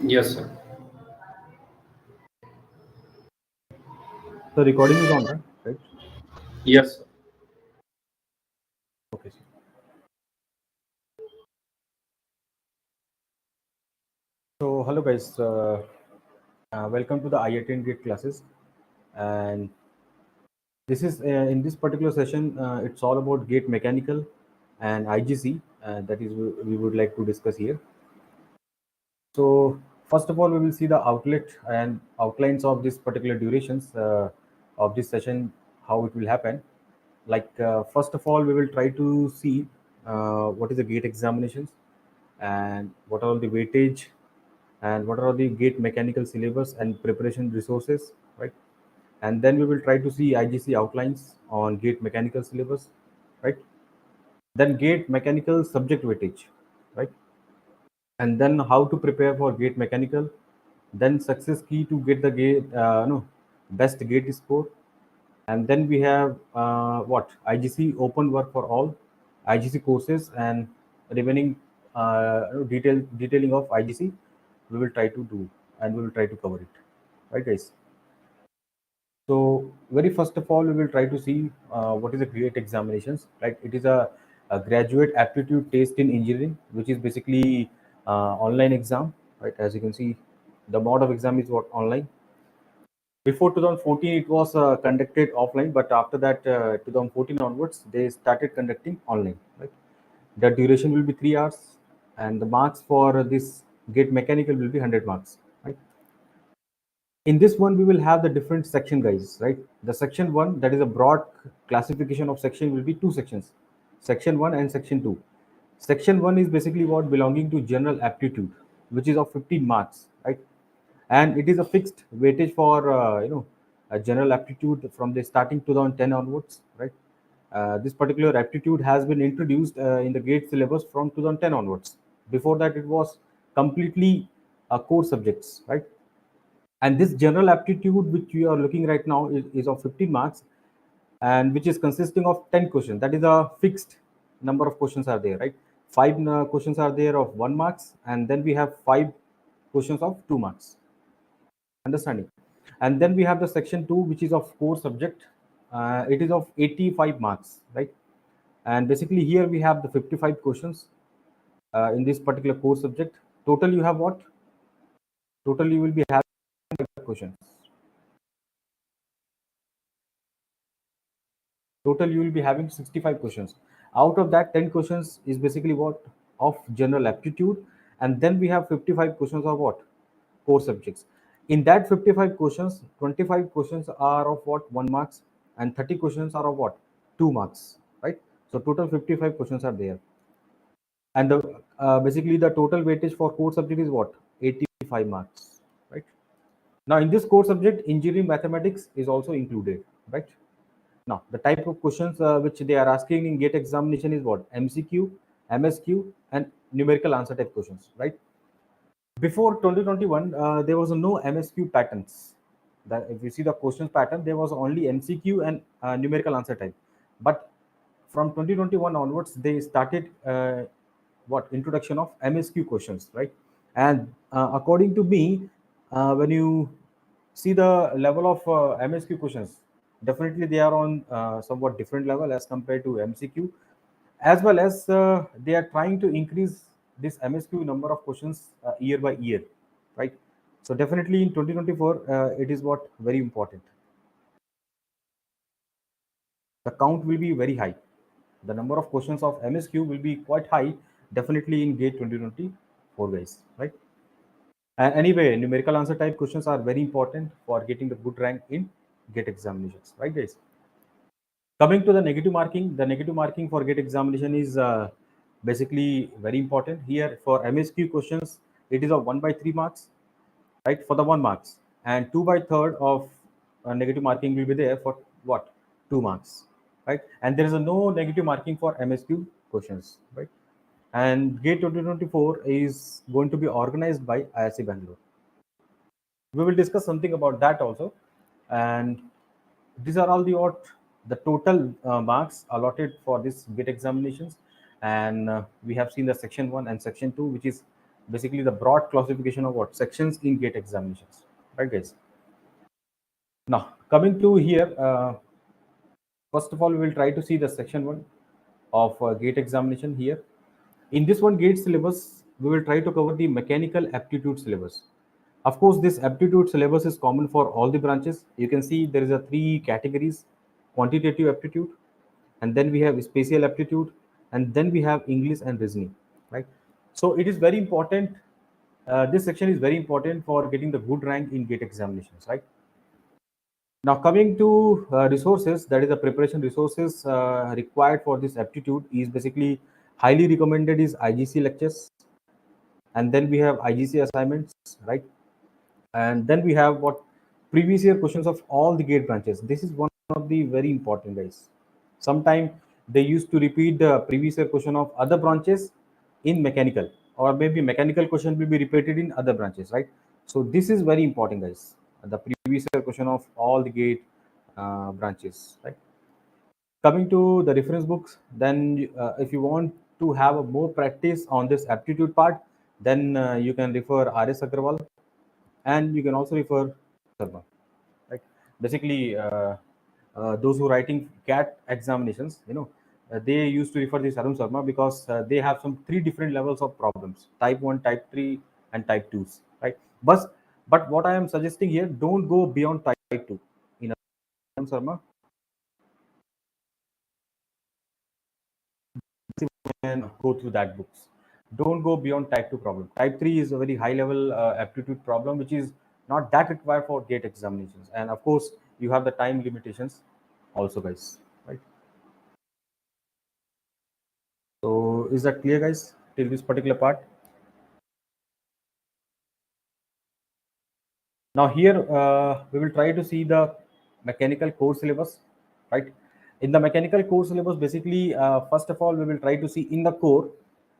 Yes, sir. The recording is on, right? Yes, sir. Okay, sir. So, hello guys. Welcome to the IIT classes. And this is in this particular session, it's all about gate mechanical and IGC. That is we would like to discuss here. So, first of all, we will see the outlet and outlines of this particular durations of this session, how it will happen. First of all, we will try to see what is the gate examinations and what are the weightage and what are the gate mechanical syllabus and preparation resources, right? And then we will try to see IGC outlines on gate mechanical syllabus, right? Then gate mechanical subject weightage, right? And then how to prepare for gate mechanical, then success key to get the gate no best gate score. And then we have what IGC open work for all IGC courses and remaining detailing of IGC we will try to do and we will try to cover it, right guys? So very first of all, we will try to see what is the GATE examinations. Right, it is a graduate aptitude test in engineering, which is basically online exam. Right, as you can see, the mode of exam is what online. Before 2014, it was conducted offline, but after that, 2014 onwards, they started conducting online. Right, the duration will be 3 hours, and the marks for this GATE mechanical will be 100 marks. Right, in this one we will have the different section guys, right? The section 1, that is a broad classification of section, will be two sections, section 1 and section 2. Section 1 is basically what belonging to general aptitude, which is of 15 marks, right? And it is a fixed weightage for a general aptitude from the starting 2010 onwards, right? This particular aptitude has been introduced in the GATE syllabus from 2010 onwards. Before that, it was completely core subjects, right? And this general aptitude which we are looking right now is of 15 marks, and which is consisting of 10 questions. That is a fixed number of questions are there, right? Five questions are there of 1 marks, and then we have 5 questions of 2 marks, understanding. And then we have the section 2, which is of core subject. It is of 85 marks, right? And basically here we have the 55 questions in this particular core subject. Total you have what? Total you will be having questions. Total you will be having 65 questions. Out of that, 10 questions is basically what? Of general aptitude. And then we have 55 questions of what? Core subjects. In that 55 questions, 25 questions are of what? 1 marks, and 30 questions are of what? 2 marks, right? So total 55 questions are there. And the basically the total weightage for core subject is what? 85 marks, right? Now in this core subject, engineering mathematics is also included, right? Now, the type of questions which they are asking in GATE examination is what? MCQ, MSQ, and numerical answer type questions, right? Before 2021, there was no MSQ patterns. That if you see the questions pattern, there was only MCQ and numerical answer type. But from 2021 onwards, they started what? Introduction of MSQ questions, right? And according to me, when you see the level of MSQ questions, definitely they are on somewhat different level as compared to MCQ, as well as they are trying to increase this MSQ number of questions year by year, right? So definitely in 2024, it is what very important. The count will be very high. The number of questions of MSQ will be quite high, definitely in GATE 2024, guys, right? And anyway, numerical answer type questions are very important for getting the good rank in GATE examinations, right, guys? Coming to the negative marking for GATE examination is basically very important. Here for MSQ questions, it is of 1 by 3 marks, right, for the 1 marks, and 2 by third of negative marking will be there for what? 2 marks, right? And there is a no negative marking for MSQ questions, right? And GATE 2024 is going to be organized by IISc Bangalore. We will discuss something about that also. And these are all the total marks allotted for this GATE examinations. And we have seen the section 1 and section 2, which is basically the broad classification of what sections in gate examinations, right guys? Now coming to here, first of all we will try to see the section 1 of gate examination. Here in this one gate syllabus we will try to cover the mechanical aptitude syllabus. Of course this aptitude syllabus is common for all the branches. You can see there is a 3 categories: quantitative aptitude, and then we have spatial aptitude, and then we have English and reasoning, right? So it is very important, this section is very important for getting the good rank in gate examinations, right? Now coming to resources, that is the preparation resources required for this aptitude is basically highly recommended is IGC lectures, and then we have IGC assignments, right? And then we have what previous year questions of all the gate branches. This is one of the very important guys. Sometimes they used to repeat the previous year question of other branches in mechanical, or maybe mechanical question will be repeated in other branches, right? So this is very important guys, the previous year question of all the gate branches, right? Coming to the reference books, then if you want to have a more practice on this aptitude part, then you can refer RS Agrawal, and you can also refer Sharma, right? Basically, those who writing CAT examinations, they used to refer this Arun Sharma because they have some 3 different levels of problems: type 1, type 3, and type 2s, right? But what I am suggesting here, don't go beyond type 2 in Arun Sharma. And go through that books. Don't go beyond type 2 problem. Type 3 is a very high level aptitude problem, which is not that required for gate examinations. And of course, you have the time limitations also, guys, right? So is that clear, guys, till this particular part? Now here we will try to see the mechanical core syllabus, right? In the mechanical core syllabus, basically, first of all, we will try to see in the core.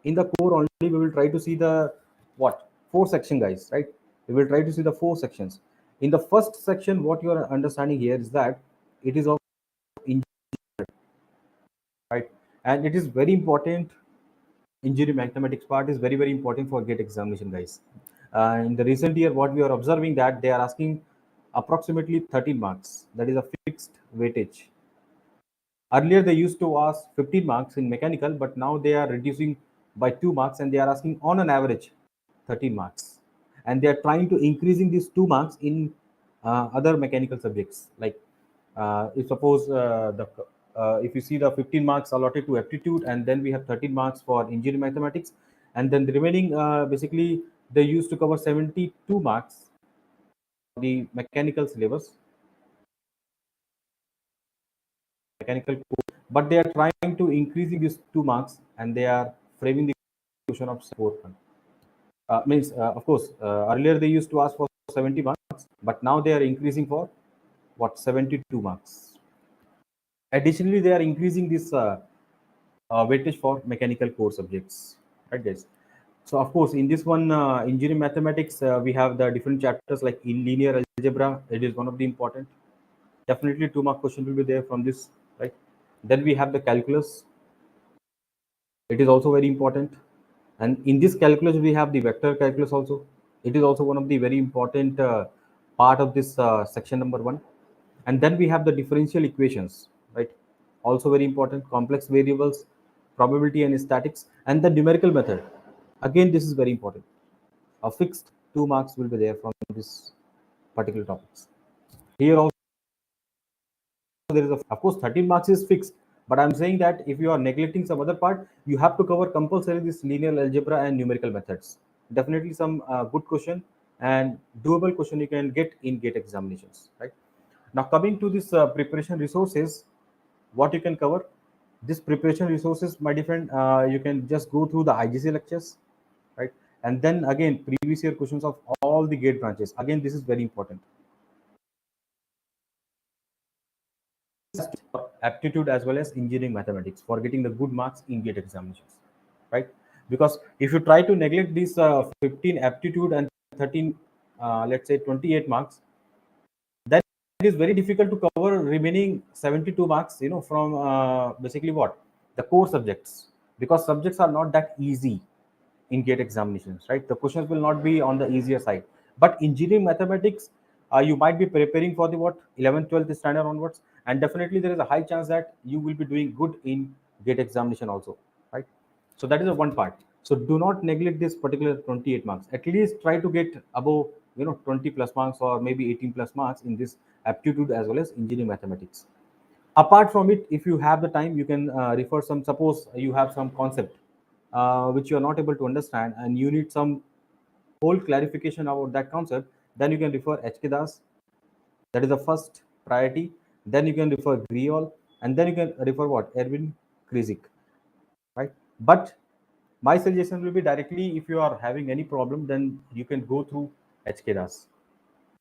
In the core only, we will try to see the what 4 section, guys, right? We will try to see the 4 sections. In the first section, what you are understanding here is that it is of engineering, right? And it is very important. Engineering mathematics part is very important for gate examination, guys. In the recent year, what we are observing that they are asking approximately 13 marks. That is a fixed weightage. Earlier they used to ask 15 marks in mechanical, but now they are reducing by 2 marks, and they are asking on an average 13 marks, and they are trying to increasing these 2 marks in other mechanical subjects. Like if suppose the if you see the 15 marks allotted to aptitude, and then we have 13 marks for engineering mathematics, and then the remaining basically they used to cover 72 marks the mechanical syllabus, mechanical core, but they are trying to increasing these 2 marks, and they are framing the question of 4. Means of course earlier they used to ask for 70 marks, but now they are increasing for what 72 marks. Additionally, they are increasing this weightage for mechanical core subjects, right guys? So of course in this one engineering mathematics, we have the different chapters like in linear algebra. It is one of the important, definitely 2 mark question will be there from this, right? Then we have the calculus. It is also very important, and in this calculus we have the vector calculus also. It is also one of the very important part of this section number 1. And then we have the differential equations, right? Also very important, complex variables, probability and statics, and the numerical method. Again, this is very important. A fixed 2 marks will be there from this particular topics. Here also there is of course 13 marks is fixed, but I'm saying that if you are neglecting some other part, you have to cover compulsory this linear algebra and numerical methods. Definitely some good question and doable question you can get in gate examinations, right? Now coming to this preparation resources, what you can cover, this preparation resources, my different you can just go through the IGC lectures, right? And then again previous year questions of all the gate branches. Again, this is very important. Aptitude as well as engineering mathematics for getting the good marks in gate examinations, right? Because if you try to neglect these 15 aptitude and 13 let's say 28 marks, then it is very difficult to cover remaining 72 marks, from basically what the core subjects, because subjects are not that easy. in GATE examinations, right? The questions will not be on the easier side. But engineering mathematics, you might be preparing for the what 11th, 12th standard onwards, and definitely there is a high chance that you will be doing good in GATE examination also, right? So that is the one part. So do not neglect this particular 28 marks. At least try to get above 20 plus marks or maybe 18 plus marks in this aptitude as well as engineering mathematics. Apart from it, if you have the time, you can refer some. Suppose you have some concept which you are not able to understand and you need some whole clarification about that concept, then you can refer HK Das. That is the first priority. Then you can refer Griol, and then you can refer what Erwin Krizik, right? But my suggestion will be directly, if you are having any problem, then you can go through HK Das,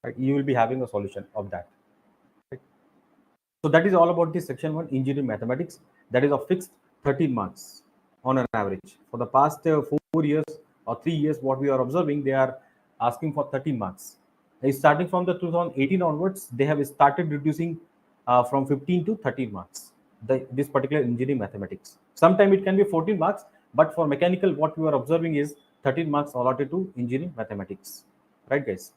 right? You will be having a solution of that, right? So that is all about this section 1 engineering mathematics. That is a fixed 13 marks on an average. For the past 4 years or 3 years, what we are observing, they are asking for 13 marks. Starting from the 2018 onwards, they have started reducing from 15 to 13 marks. This particular engineering mathematics. Sometimes it can be 14 marks, but for mechanical, what we are observing is 13 marks allotted to engineering mathematics. Right, guys?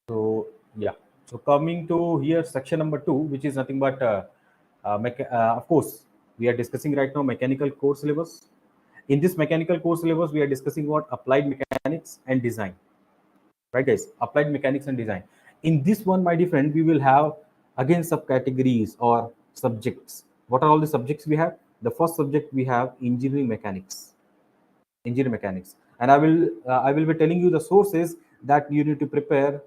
So yeah. So coming to here, section number 2, which is nothing but, of course, we are discussing right now mechanical core syllabus. In this mechanical core syllabus, we are discussing what applied mechanics and design. Right, guys? Applied mechanics and design. In this one, my dear friend, we will have again subcategories or subjects. What are all the subjects we have? The first subject we have engineering mechanics. Engineering mechanics, and I will be telling you the sources that you need to prepare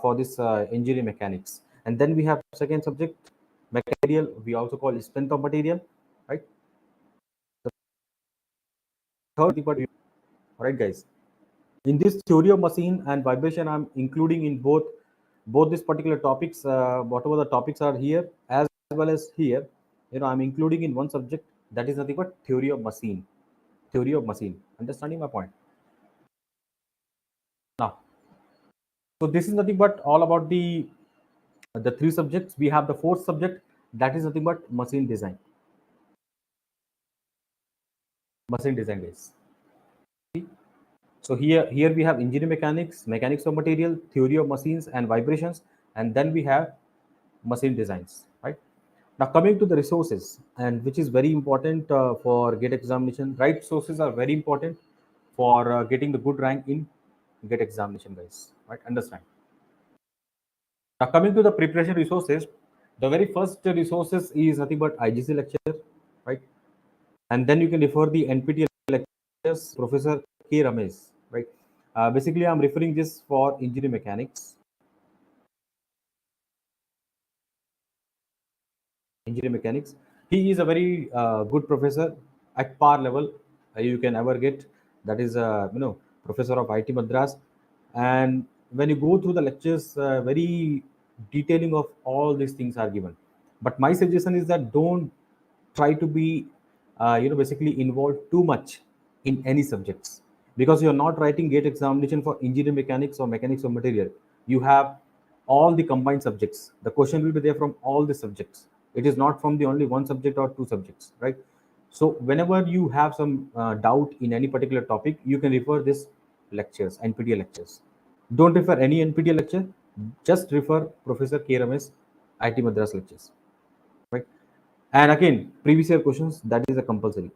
for this engineering mechanics. And then we have second subject material, we also call strength of material, right? The third, but right, guys, in this theory of machine and vibration, I'm including in both these particular topics, whatever the topics are here as well as here, I'm including in one subject, that is nothing but theory of machine. Theory of machine, understanding my point now? So this is nothing but all about the three subjects. We have the fourth subject, that is nothing but machine design. Machine design, guys. So here we have engineering mechanics, mechanics of material, theory of machines and vibrations, and then we have machine designs. Right now, coming to the resources, and which is very important for GATE examination. Right, sources are very important for getting the good rank in GATE examination, guys. Right, understand? Now, coming to the preparation resources, the very first resources is nothing but IGC lecture, right? And then you can refer the NPTEL lectures, Professor K. Ramesh, right? Basically, I'm referring this for engineering mechanics. Engineering mechanics. He is a very good professor at par level you can ever get. That is, professor of IT Madras. And when you go through the lectures, very detailing of all these things are given. But my suggestion is that don't try to be, basically involved too much in any subjects, because you're not writing GATE examination for engineering mechanics or mechanics of material. You have all the combined subjects. The question will be there from all the subjects. It is not from the only one subject or two subjects, right? So whenever you have some doubt in any particular topic, you can refer this lectures, NPTEL lectures. Don't refer any NPTEL lecture, just refer Professor K. Ramesh IT Madras lectures, right? And again, previous year questions, that is a compulsory.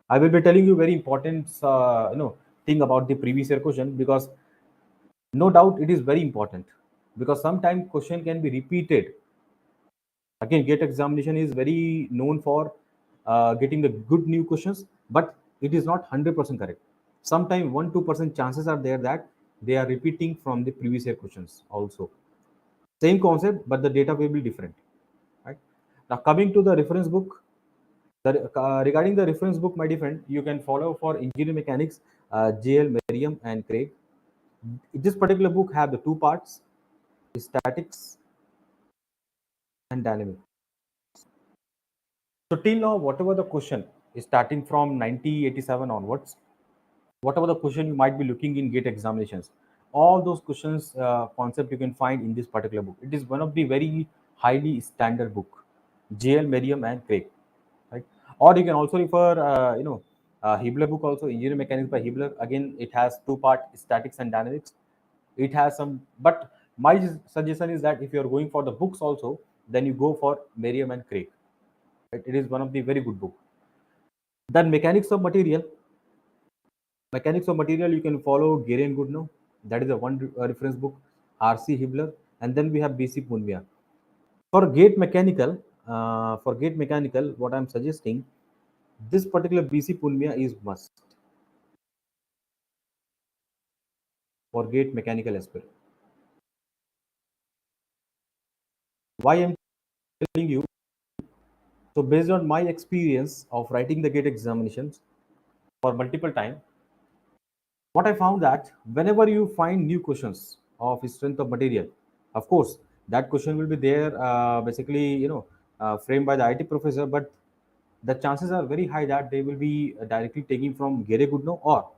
I will be telling you very important thing about the previous year question, because no doubt it is very important, because sometimes question can be repeated. Again, GATE examination is very known for getting the good new questions, but it is not 100% correct. Sometimes 1-2% chances are there that they are repeating from the previous year questions also. Same concept, but the data will be different. Right now, coming to the reference book. Regarding the reference book, my dear friend, you can follow for engineering mechanics, JL, Merriam, and Craig. This particular book have the two parts: statics and dynamics. So till now, whatever the question is starting from 1987 onwards, whatever the question you might be looking in GATE examinations, all those questions concept you can find in this particular book. It is one of the very highly standard book, JL, Merriam, and Craig, right? Or you can also refer, Hibbeler book also, Engineering Mechanics by Hibbeler. Again, it has two-part, statics and dynamics. It has some, but my suggestion is that if you are going for the books also, then you go for Merriam and Craig. Right? It is one of the very good book. Then Mechanics of Material, you can follow Gary and Goodnow. That is the one reference book. R.C. Hibbeler, and then we have B.C. Punmia. For gate mechanical, what I'm suggesting, this particular B.C. Punmia is must for gate mechanical aspirant. Why I'm telling you? So based on my experience of writing the gate examinations for multiple time, what I found that whenever you find new questions of strength of material, of course that question will be there, basically framed by the IT professor, but the chances are very high that they will be directly taking from Gere Goodnow or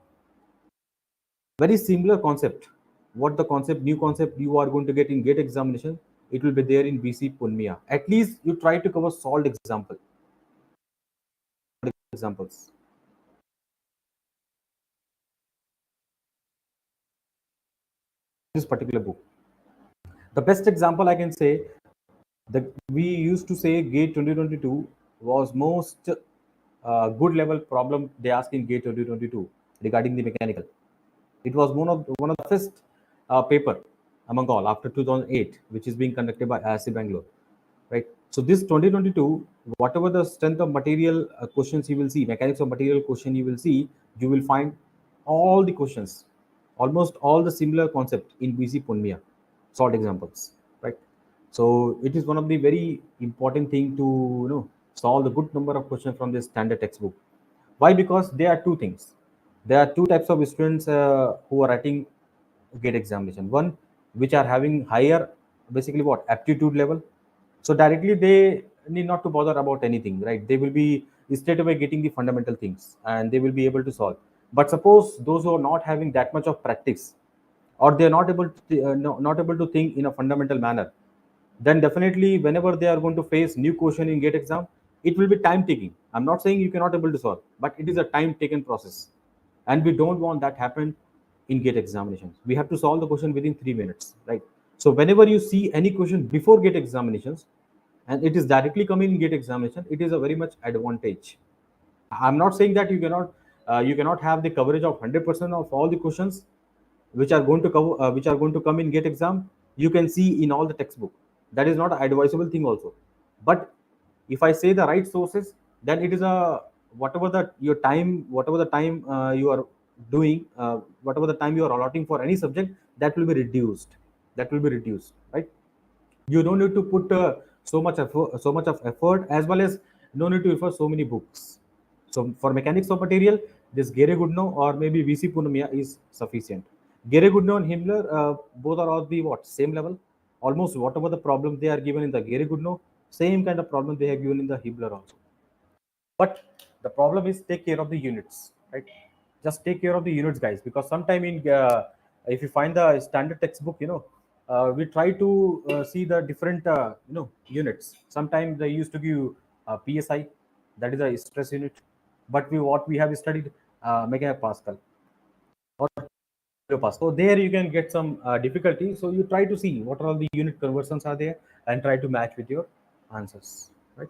very similar concept. What the concept, new concept you are going to get in gate examination, it will be there in BC Punmia. At least you try to cover solved examples. This particular book. The best example I can say that we used to say GATE 2022 was most good level problem they asked in GATE 2022 regarding the mechanical. It was one of the first paper among all after 2008, which is being conducted by IISc Bangalore, right? So this 2022, whatever the strength of material questions you will see, mechanics of material question you will see, you will find all the questions, almost all the similar concept in BC Punmia, solved examples, right? So it is one of the very important thing to solve the good number of questions from this standard textbook. Why? Because there are two things. There are two types of students who are writing gate examination. One, which are having higher, basically what, aptitude level. So directly they need not to bother about anything, right? They will be straight away getting the fundamental things and they will be able to solve. But suppose those who are not having that much of practice, or they are not able to not able to think in a fundamental manner, then definitely whenever they are going to face new question in gate exam, it will be time taking. I'm not saying you cannot able to solve, but it is a time taken process, and we don't want that happen in gate examinations. We have to solve the question within 3 minutes, right? So whenever you see any question before gate examinations and it is directly coming in gate examination, it is a very much advantage. I'm not saying that you cannot have the coverage of 100% of all the questions which are going to cover, which are going to come in gate exam. You can see in all the textbook. That is not an advisable thing also. But if I say the right sources, then it is a whatever the time you are doing, whatever the time you are allotting for any subject, that will be reduced. That will be reduced, right? You don't need to put so much of effort, as well as no need to refer so many books. So for mechanics of material, this Gere Goodnow or maybe VC Punamiya is sufficient. Gere Goodnow and Himmler, both are of the what, same level. Almost whatever the problem they are given in the Gere Goodnow, same kind of problem they have given in the Himmler also. But the problem is take care of the units, right? Just take care of the units, guys, because sometime in if you find the standard textbook, we try to see the different units. Sometimes they used to give PSI, that is a stress unit, but what we have studied megapascal or kilopascal. So there you can get some difficulty. So you try to see what are all the unit conversions are there and try to match with your answers, right?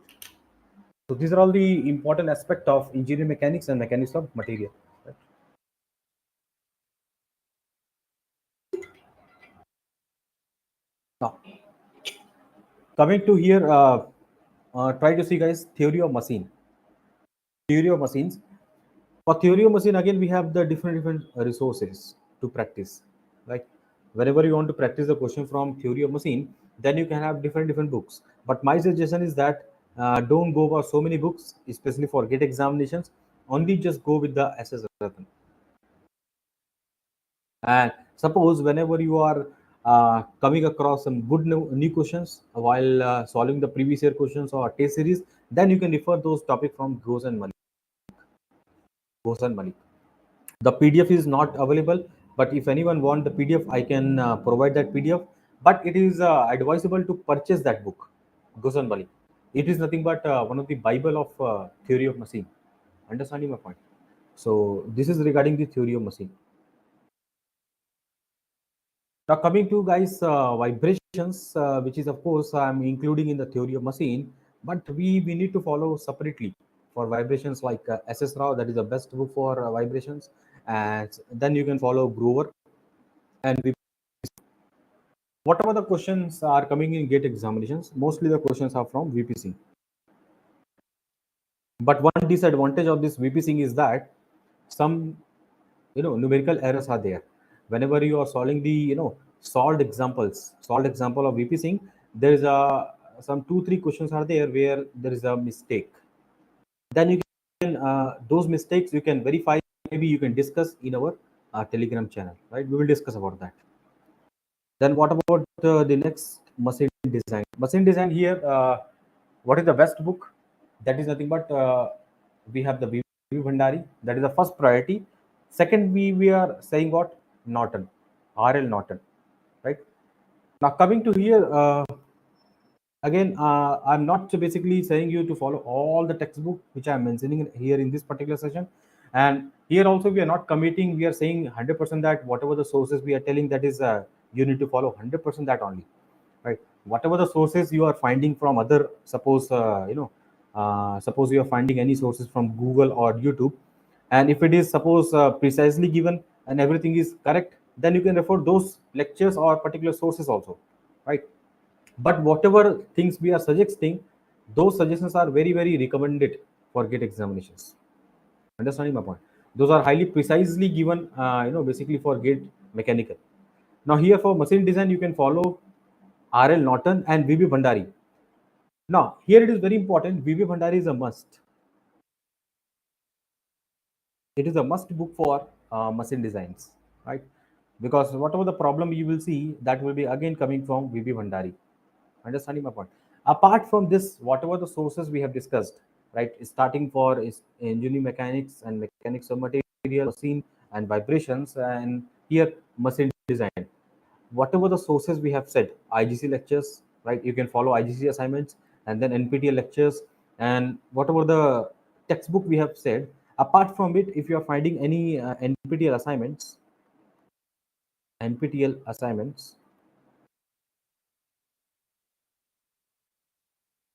So these are all the important aspect of engineering mechanics and mechanics of material. Right? Now, coming to here, try to see, guys, theory of machine. Theory of machines. For theory of machine, again, we have the different resources to practice. Like whenever you want to practice the question from theory of machine, then you can have different books. But my suggestion is that don't go for so many books, especially for gate examinations. Only just go with the SS Ratan. And suppose whenever you are coming across some good new questions while solving the previous year questions or test series, then you can refer those topic from Ghosh and Malik. Ghosh and Malik. The PDF is not available, but if anyone want the PDF, I can provide that PDF. But it is advisable to purchase that book, Ghosh and Malik. It is nothing but one of the Bible of theory of machine. Understanding my point? So this is regarding the theory of machine. Now coming to guys vibrations, which is of course I'm including in the theory of machine, but we need to follow separately for vibrations like SS Rao, that is the best book for vibrations, and then you can follow Grover and whatever the questions are coming in gate examinations. Mostly the questions are from VPC. But one disadvantage of this VPC is that some numerical errors are there whenever you are solving the solved example of VPC. There is a some 2 3 questions are there where there is a mistake. Then you can those mistakes you can verify, maybe you can discuss in our Telegram channel, right? We will discuss about that. Then what about the next, machine design? Machine design here, what is the best book? That is nothing but we have the VV Bhandari. That is the first priority. Second, we are saying what? Norton, RL Norton, right? Now coming to here, again, I'm not basically saying you to follow all the textbook which I'm mentioning here in this particular session. And here also we are not committing. We are saying 100% that whatever the sources we are telling, that is you need to follow 100% that only, right? Whatever the sources you are finding from other, suppose suppose you are finding any sources from Google or YouTube, and if it is suppose precisely given and everything is correct, then you can refer those lectures or particular sources also, right? But whatever things we are suggesting, those suggestions are very very recommended for gate examinations. Understanding my point? Those are highly precisely given, basically for gate mechanical. Now here for machine design, you can follow RL Norton and VB Bhandari. Now here it is very important. VB Bhandari is a must. It is a must book for machine designs, right? Because whatever the problem you will see, that will be again coming from VB Bhandari. Understanding my point? Apart from this, whatever the sources we have discussed, right, starting for is engineering mechanics and mechanics of material, machine and vibrations, and here machine design. Whatever the sources we have said, IGC lectures, right? You can follow IGC assignments and then NPTEL lectures, and whatever the textbook we have said. Apart from it, if you are finding any NPTEL assignments,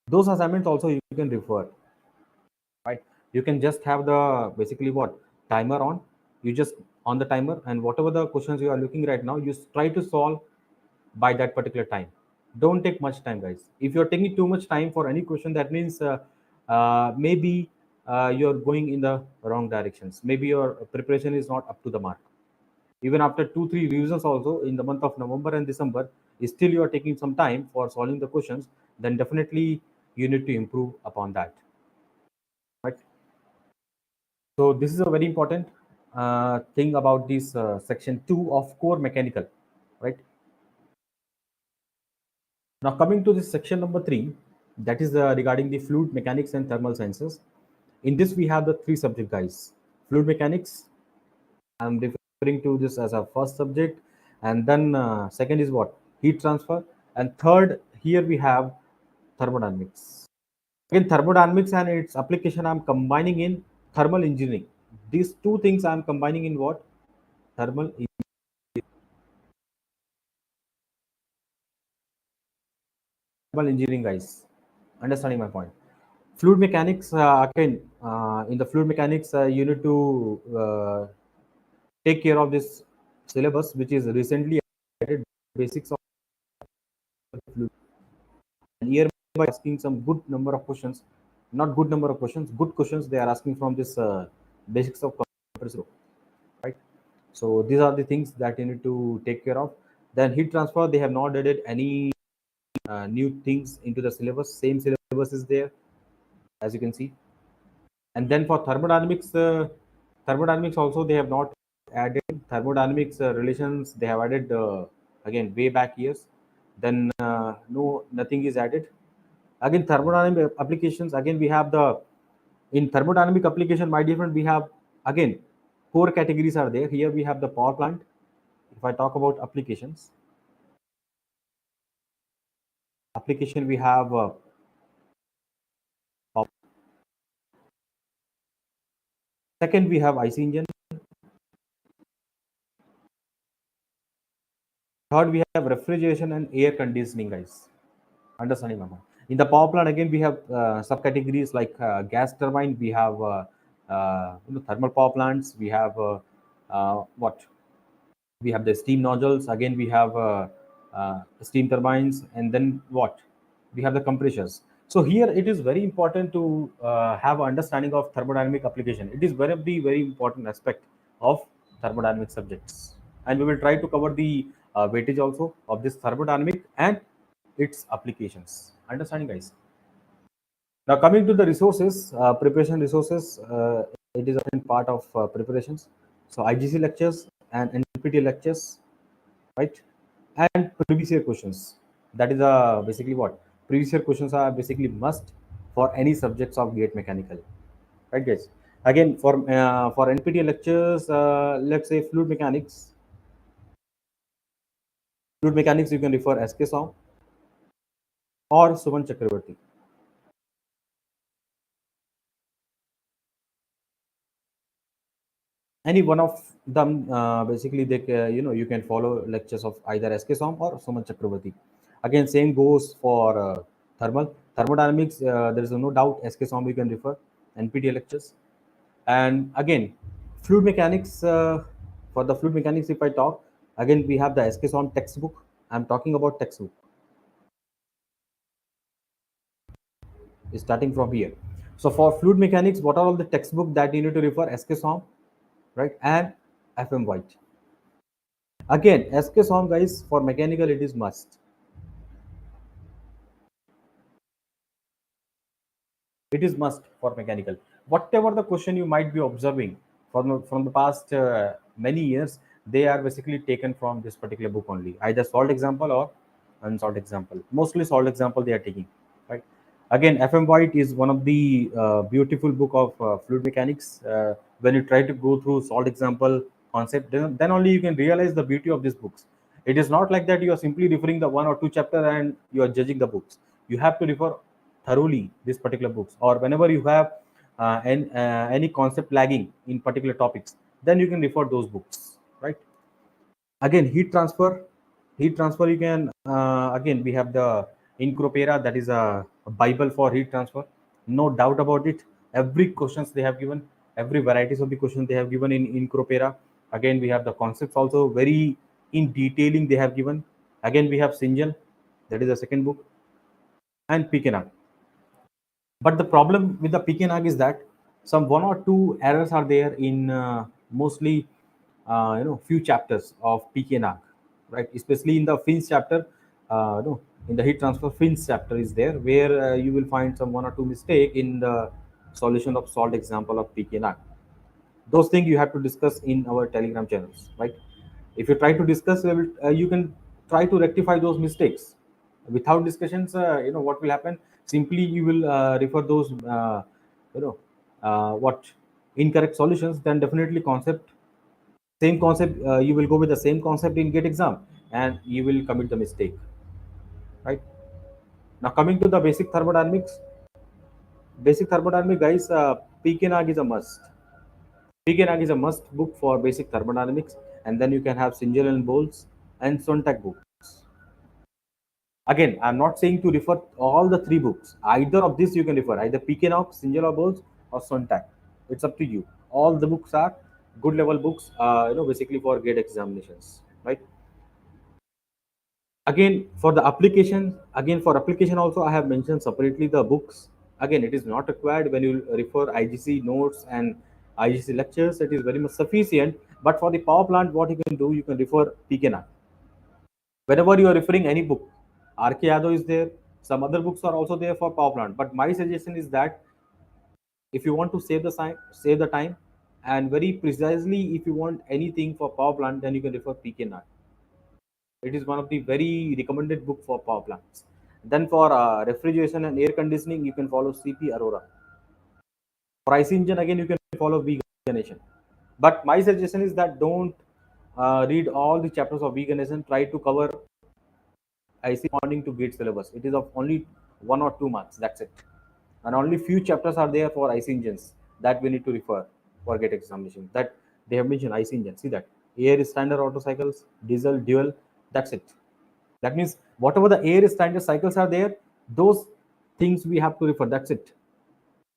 those assignments also you can refer, right? You can just have the basically what timer on. You just on the timer, and whatever the questions you are looking right now, you try to solve by that particular time. Don't take much time, guys. If you're taking too much time for any question, that means maybe you're going in the wrong directions. Maybe your preparation is not up to the mark. Even after 2 3 revisions also in the month of November and December, still you are taking some time for solving the questions, then definitely you need to improve upon that, right? So this is a very important thing about this section 2 of core mechanical, right? Now coming to this section number 3, that is regarding the fluid mechanics and thermal sciences. In this we have the 3 subject, guys. Fluid mechanics, I'm referring to this as a first subject, and then second is what? Heat transfer, and third here we have thermodynamics. Again, thermodynamics and its application I'm combining in thermal engineering. These two things I'm combining in what? Thermal engineering, guys. Understanding my point? Fluid mechanics, again, in the fluid mechanics, you need to take care of this syllabus, which is recently added, basics of fluid. And here by asking some good number of questions, not good number of questions, good questions they are asking from this basics of compressive, right? So these are the things that you need to take care of. Then heat transfer, they have not added any new things into the syllabus. Same syllabus is there, as you can see. And then for thermodynamics also they have not added thermodynamics relations. They have added again way back years. Then no, nothing is added. Again, thermodynamic applications. Again, we have the in thermodynamic application. My different we have again core categories are there. Here we have the power plant. If I talk about application, we have power. Second, we have IC engine. Third, we have refrigeration and air conditioning, guys. Understanding, Mama. In the power plant, again, we have subcategories like gas turbine. We have thermal power plants. We have what? We have the steam nozzles. Again, we have steam turbines, and then what? We have the compressors. So here it is very important to have an understanding of thermodynamic application. It is very important aspect of thermodynamic subjects, and we will try to cover the weightage also of this thermodynamic and its applications. Understanding, guys? Now coming to the resources, preparation resources, it is a part of preparations. So IGC lectures and NPT lectures, right? And previous year questions. That is basically what previous year questions are basically must for any subjects of gate mechanical, right, guys? Again, for NPT lectures, let's say fluid mechanics, you can refer SK Song or Suman Chakravarti. Any one of them, basically they you can follow lectures of either SK Som or Suman Chakravarti. Again, same goes for thermodynamics. There is no doubt SK Som you can refer NPT lectures. And again, fluid mechanics, for the fluid mechanics, if I talk, again we have the SK Som textbook. I'm talking about textbook starting from here. So for fluid mechanics, what are all the textbook that you need to refer? SK Som, right, and FM White. Again, SK song, guys, for mechanical it is must. It is must for mechanical. Whatever the question you might be observing from the past many years, they are basically taken from this particular book only, either solved example or unsolved example. Mostly solved example they are taking, right? Again, FM White is one of the beautiful book of fluid mechanics. When you try to go through solved example concept, then only you can realize the beauty of these books. It is not like that you are simply referring the one or two chapter and you are judging the books. You have to refer thoroughly these particular books, or whenever you have any concept lagging in particular topics, then you can refer those books, right? Again, heat transfer you can, again we have the Incropera, that is a bible for heat transfer. No doubt about it, every questions they have given, every varieties of the questions they have given in Incropera. Again, we have the concepts also very in detailing they have given. Again, we have Sinjal, that is the second book, and Pikenak. But the problem with the Pikenak is that some one or two errors are there in mostly few chapters of Pikenak, right? Especially in the Fins chapter, in the heat transfer Fins chapter is there where you will find some one or two mistake in the solution of solved example of Pikenak. Those things you have to discuss in our Telegram channels, right? If you try to discuss, you can try to rectify those mistakes. Without discussions, what will happen? Simply you will refer those you know what incorrect solutions. Then definitely same concept, you will go with the same concept in gate exam, and you will commit the mistake, right? Now coming to the basic thermodynamic, guys, PKNAG is a must. PKNAG is a must book for basic thermodynamics, and then you can have Sinjel and Bowles and Sontag books. Again, I'm not saying to refer all the three books. Either of these you can refer, either PKNAG, Sinjel or Bowles, or Sontag. It's up to you. All the books are good level books, basically for gate examinations, right? Again, for application also, I have mentioned separately the books. Again, it is not required when you refer IGC notes and IGC lectures. It is very much sufficient. But for the power plant, what you can do, you can refer PKNAG. Whenever you are referring any book, RK Yadav is there. Some other books are also there for power plant. But my suggestion is that if you want to save the time, and very precisely, if you want anything for power plant, then you can refer PKNAG. It is one of the very recommended book for power plants. Then for refrigeration and air conditioning, you can follow CP Arora. For IC engine, again, you can follow V Ganeshan. But my suggestion is that don't read all the chapters of V Ganeshan. Try to cover IC according to gate syllabus. It is of only 1 or 2 months. That's it. And only few chapters are there for IC engines that we need to refer. for GATE examination. That they have mentioned IC engine. See that air is standard auto cycles, diesel, dual. That's it. That means whatever the air standard cycles are there, those things we have to refer. That's it.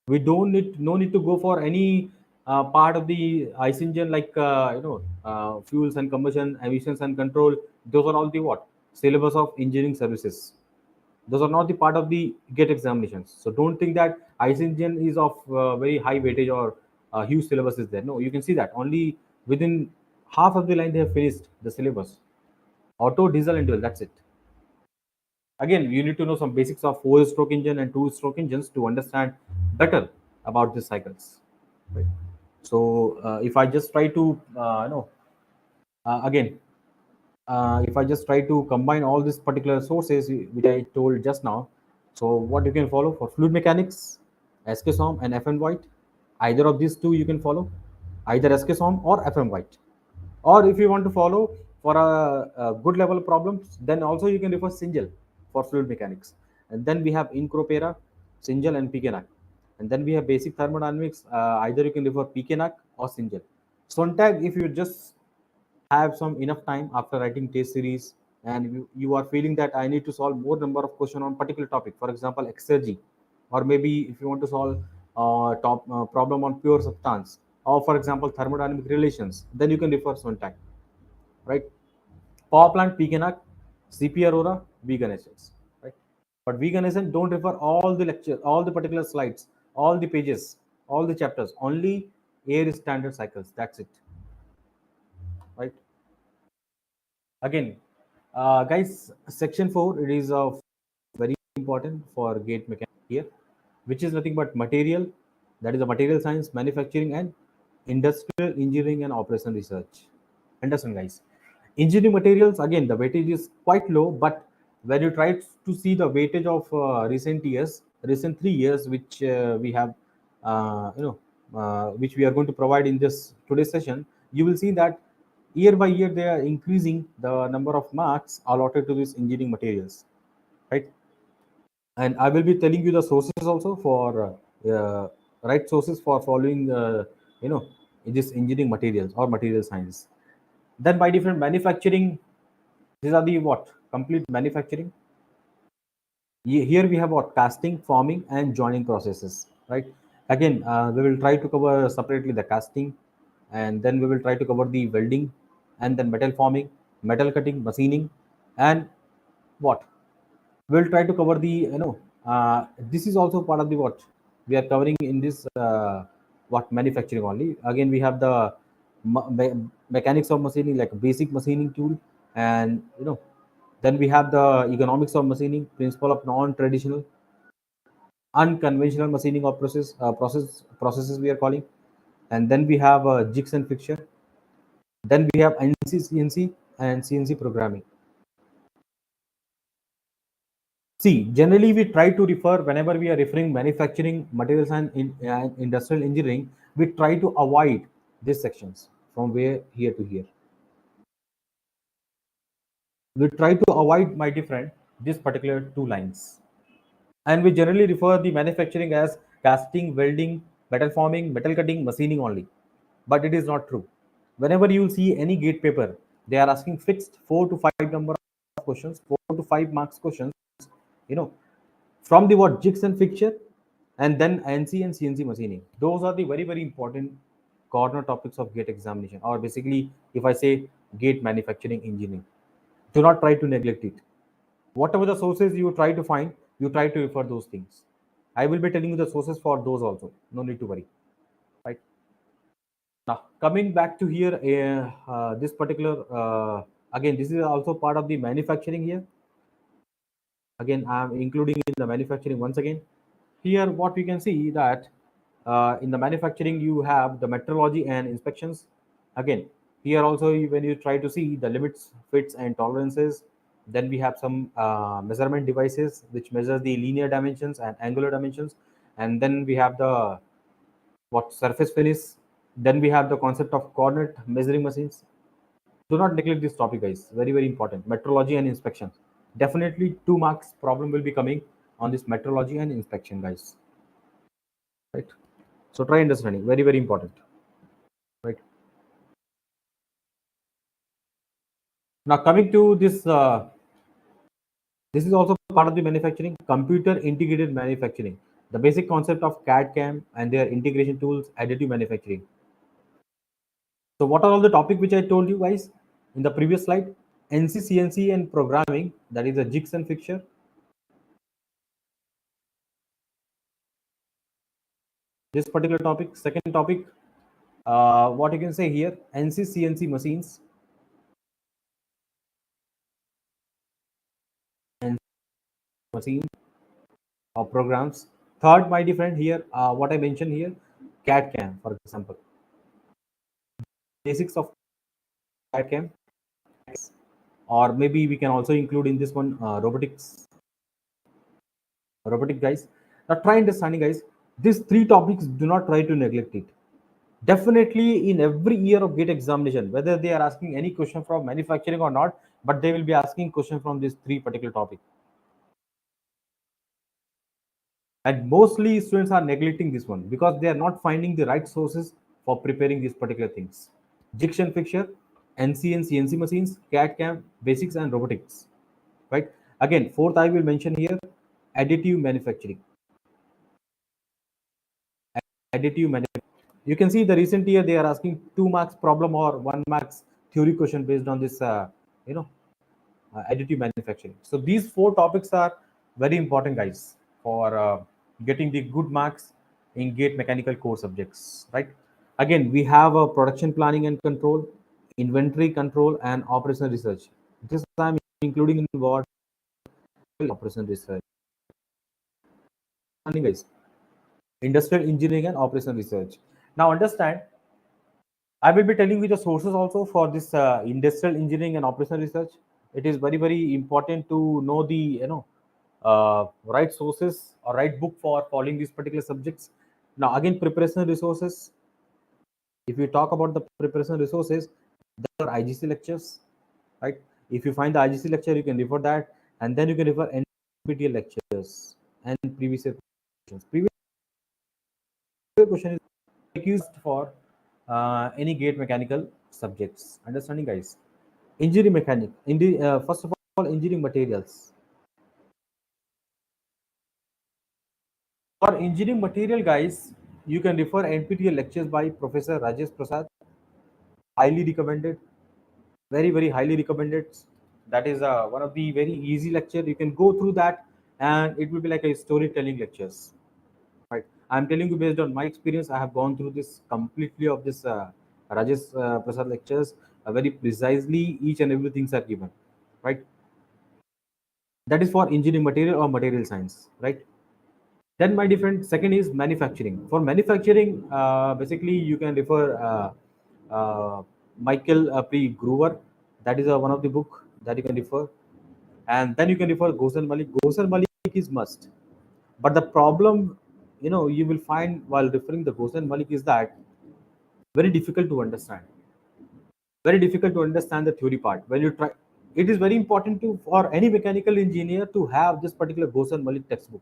We don't need no need to go for any part of the ICE engine like fuels and combustion, emissions and control. Those are all the what syllabus of engineering services. Those are not the part of the GATE examinations. So don't think that ICE engine is of very high weightage or huge syllabus is there. No, you can see that only within half of the line they have finished the syllabus. Auto, diesel, and dual. That's it. Again, you need to know some basics of four-stroke engine and two-stroke engines to understand better about the cycles. Right. So if I just try to again if I just try to combine all these particular sources which I told just now, so what you can follow for fluid mechanics, SKSOM and FM White, either of these two you can follow, either SKSOM or FM White. Or if you want to follow for a good level problems, then also you can refer Single for fluid mechanics. And then we have Incropera, Single and PKNAC. And then we have basic thermodynamics, either you can refer PKNAC or Single. Sontag, if you just have some enough time after writing test series and you are feeling that I need to solve more number of questions on particular topic, for example exergy, or maybe if you want to solve top problem on pure substance, or for example thermodynamic relations, then you can refer Sontag, right? Power plant PKNAC, CP Aurora, vegan essence, right? But vegan essence don't refer all the lecture, all the particular slides, all the pages, all the chapters, only air standard cycles. That's it, right? Again, guys, section 4, it is of very important for gate mechanics here, which is nothing but material, that is the material science, manufacturing and industrial engineering and operation research. Understand, guys? Engineering materials, again, the weightage is quite low, but when you try to see the weightage of recent years, recent 3 years, which we have, which we are going to provide in this today's session, you will see that year by year they are increasing the number of marks allotted to these engineering materials, right? And I will be telling you the sources also for right sources for following you know this engineering materials or material science. Then by different manufacturing, these are the what complete manufacturing. Here we have what casting, forming and joining processes, right? Again, we will try to cover separately the casting, and then we will try to cover the welding, and then metal forming, metal cutting, machining, and what we'll try to cover the this is also part of the what we are covering in this what manufacturing only. Again, we have the mechanics of machining, like basic machining tool, and then we have the economics of machining, principle of non-traditional unconventional machining of processes we are calling. And then we have jigs and fixture. Then we have NC, and CNC programming. See, generally we try to refer, whenever we are referring manufacturing, materials and industrial engineering, we try to avoid these sections from where here to here. We try to avoid, my dear friend, this particular two lines. And we generally refer the manufacturing as casting, welding, metal forming, metal cutting, machining only. But it is not true. Whenever you will see any gate paper, they are asking fixed 4 to 5 number of questions, 4 to 5 marks questions, you know, from the what jigs and fixture, and then NC and CNC machining. Those are the very, very important corner topics of gate examination, or basically, if I say gate manufacturing engineering, do not try to neglect it. Whatever the sources you try to find, you try to refer those things. I will be telling you the sources for those also. No need to worry. Right. Now, coming back to here, this particular, again, this is also part of the manufacturing here. Again, I am including in the manufacturing once again. Here, what we can see that in the manufacturing, you have the metrology and inspections. Again, here also, when you try to see the limits, fits, and tolerances, then we have some measurement devices which measure the linear dimensions and angular dimensions. And then we have the what surface finish. Then we have the concept of coordinate measuring machines. Do not neglect this topic, guys. Very, very important. Metrology and inspection. Definitely 2 marks problem will be coming on this metrology and inspection, guys. Right. So try understanding. Very, very important. Now coming to this is also part of the manufacturing, computer integrated manufacturing, the basic concept of CAD CAM and their integration tools, additive manufacturing. So what are all the topic which I told you guys in the previous slide? NC, and programming, that is a jigs and fixture. This particular topic. Second topic, what you can say here, NC machines and machine or programs. Third, my different here, what I mentioned here, CAD CAM, for example, basics of CAD CAM, or maybe we can also include in this one robotic guys. Now try understanding guys, these three topics, do not try to neglect it. Definitely in every year of gate examination, whether they are asking any question from manufacturing or not, but they will be asking question from these three particular topic. And mostly students are neglecting this one because they are not finding the right sources for preparing these particular things. Jiction fixture, NC and CNC machines, CAD CAM, basics and robotics. Right. Again, fourth I will mention here, additive manufacturing. Additive manufacturing. You can see the recent year they are asking 2 marks problem or 1 marks theory question based on this, you know, additive manufacturing. So these four topics are very important, guys, for getting the good marks in gate mechanical core subjects. Right. Again, we have a production planning and control, inventory control, and operational research. This I'm including in what operational research. Guys, industrial engineering and operational research. Now understand, I will be telling you the sources also for this industrial engineering and operational research. It is very important to know the right sources or right book for following these particular subjects. Now again, preparation resources. If you talk about the preparation resources, there are IGC lectures, right? If you find the IGC lecture, you can refer that, and then you can refer NPTEL lectures and previous year questions. Previous year question is used for any gate mechanical subjects. Understanding, guys? Engineering mechanic. First of all, engineering materials. For engineering material, guys, you can refer NPTEL lectures by Professor Rajesh Prasad. Highly recommended. Very highly recommended. That is one of the very easy lecture. You can go through that, and it will be like a storytelling lectures. Right. I'm telling you based on my experience. I have gone through this completely of this Rajesh Prasad lectures. Very precisely, each and every things are given. Right. That is for engineering material or material science. Right. Then my different second is manufacturing. For manufacturing, basically you can refer Michael P. Groover. That is one of the book that you can refer, and then you can refer Ghosan Malik. Ghosan Malik is must, but the problem, you will find while referring the Ghosan Malik is that very difficult to understand. Very difficult to understand the theory part. When you try, it is very important to for any mechanical engineer to have this particular Ghosan Malik textbook.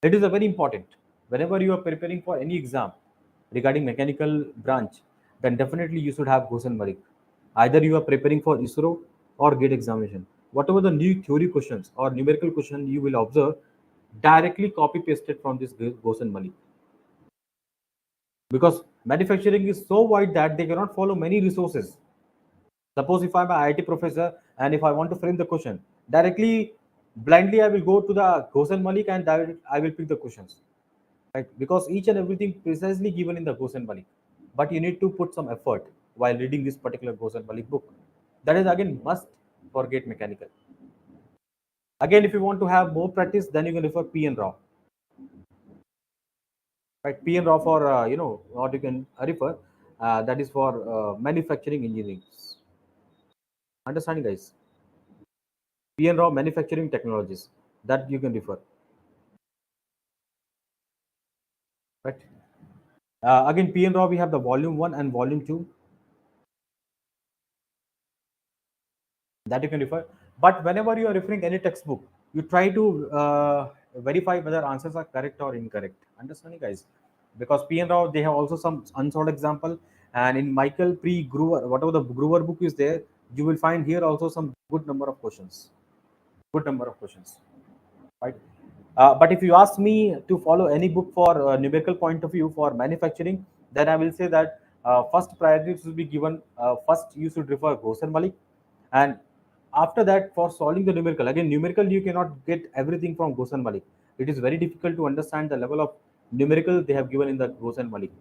It is a very important. Whenever you are preparing for any exam regarding mechanical branch, then definitely you should have Ghosan Malik. Either you are preparing for ISRO or GATE examination. Whatever the new theory questions or numerical question you will observe, directly copy pasted from this Ghosan Malik. Because manufacturing is so wide that they cannot follow many resources. Suppose if I'm an IIT professor and if I want to frame the question, directly blindly I will go to the Ghosan Malik and I will pick the questions. Right? Because each and everything precisely given in the Ghosan Malik. But you need to put some effort while reading this particular Ghosan Malik book. That is again must for gate mechanical. Again, if you want to have more practice, then you can refer P and Raw. Right? P and Raw for what you can refer. That is for manufacturing engineering. Understanding, guys? P and Raw manufacturing technologies that you can refer. Right? Again, P and Raw we have the volume 1 and volume 2 that you can refer. But whenever you are referring any textbook, you try to verify whether answers are correct or incorrect. Understanding, guys? Because P and Rao they have also some unsolved example, and in Michael Pre Groover, whatever the Groover book is there, you will find here also some good number of questions. Good number of questions, right? But if you ask me to follow any book for numerical point of view for manufacturing, then I will say that first priority should be given. First, you should refer Ghosh and Malik, and after that, for solving the numerical, again, numerical you cannot get everything from Ghosh and Malik. It is very difficult to understand the level of numerical they have given in the Ghosh and Malik.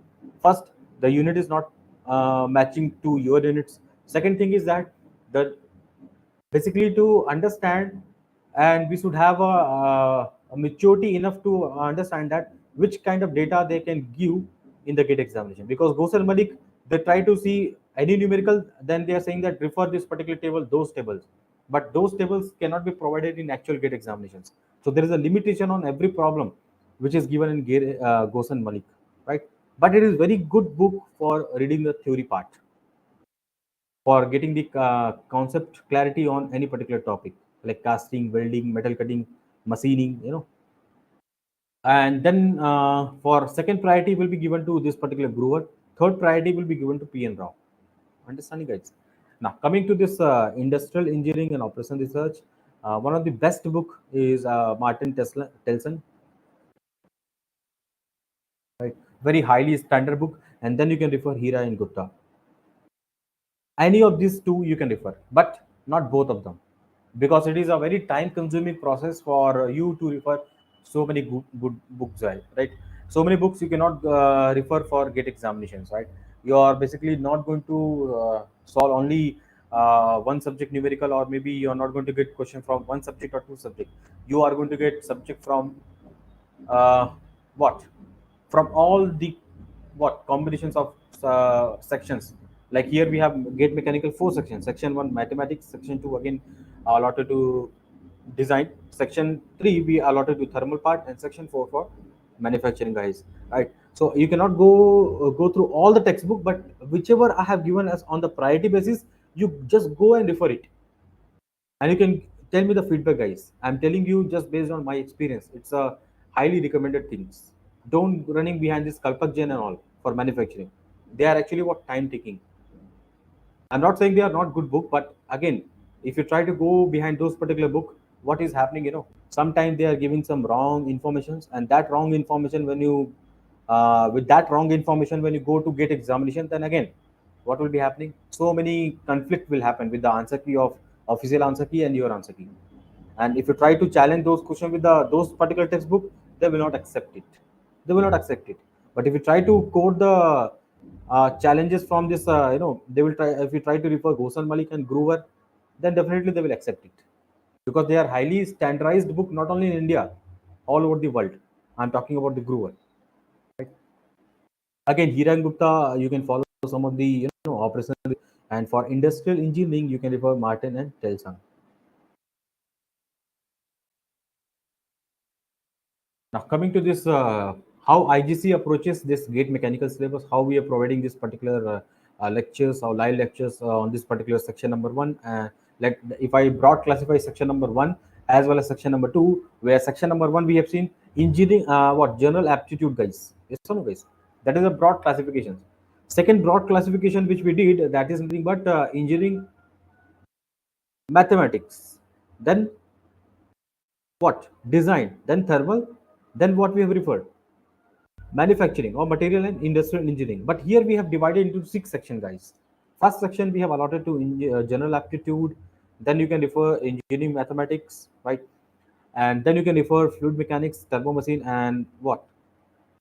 First, the unit is not matching to your units. Second thing is that the basically to understand, and we should have a maturity enough to understand that which kind of data they can give in the gate examination, because Ghosh and Malik, they try to see any numerical, then they are saying that refer this particular table, those tables, but those tables cannot be provided in actual gate examinations. So there is a limitation on every problem which is given in Ghosh and Malik, right? But it is very good book for reading the theory part, for getting the concept clarity on any particular topic like casting, welding, metal cutting, machining, and then for second priority will be given to this particular groover. Third priority will be given to PN Rao. Understanding, guys? Now coming to this industrial engineering and operation research, one of the best book is Martin Telson, right? Very highly standard book, and then you can refer Hira and Gupta. Any of these two you can refer, but not both of them, because it is a very time consuming process for you to refer so many good books, right? So many books you cannot refer for gate examinations, right? You are basically not going to solve only one subject numerical, or maybe you are not going to get question from one subject or two subject. You are going to get subject from uh, what from all the what combinations of sections. Like here we have gate mechanical four sections: section 1 mathematics, section 2 again allotted to design, section 3 we allotted to thermal part, and section 4 for manufacturing, guys, right? So you cannot go through all the textbook, but whichever I have given as on the priority basis, you just go and refer it, and you can tell me the feedback, guys. I'm telling you just based on my experience, it's a highly recommended things. Don't running behind this kalpak jain and all for manufacturing. They are actually what time taking. I'm not saying they are not good book, but again, if you try to go behind those particular book, what is happening, sometimes they are giving some wrong informations, and that wrong information when you with that wrong information when you go to get examination, then again what will be happening? So many conflict will happen with the answer key of official answer key and your answer key. And if you try to challenge those questions with the those particular textbook, they will not accept it. They will not accept it. But if you try to code the challenges from this, they will try. If you try to refer Ghosan Malik and Groover, then definitely they will accept it, because they are highly standardized book, not only in India, all over the world. I'm talking about the Groover. Right? Again, Hiran Gupta, you can follow some of the operational, and for industrial engineering, you can refer Martin and Telson. Now, coming to this, how IGC approaches this gate mechanical syllabus, how we are providing this particular lectures or live lectures on this particular section number one. Let if I broad classify section number one as well as section number two, where section number one we have seen engineering, what general aptitude, guys. Yes or no, guys? That is a broad classification. Second broad classification which we did, that is nothing but engineering mathematics. Then what? Design. Then thermal. Then what we have referred? Manufacturing or material and industrial engineering. But here we have divided into six sections, guys. First section we have allotted to general aptitude. Then you can refer engineering mathematics, right? And then you can refer fluid mechanics, turbo machine, and what?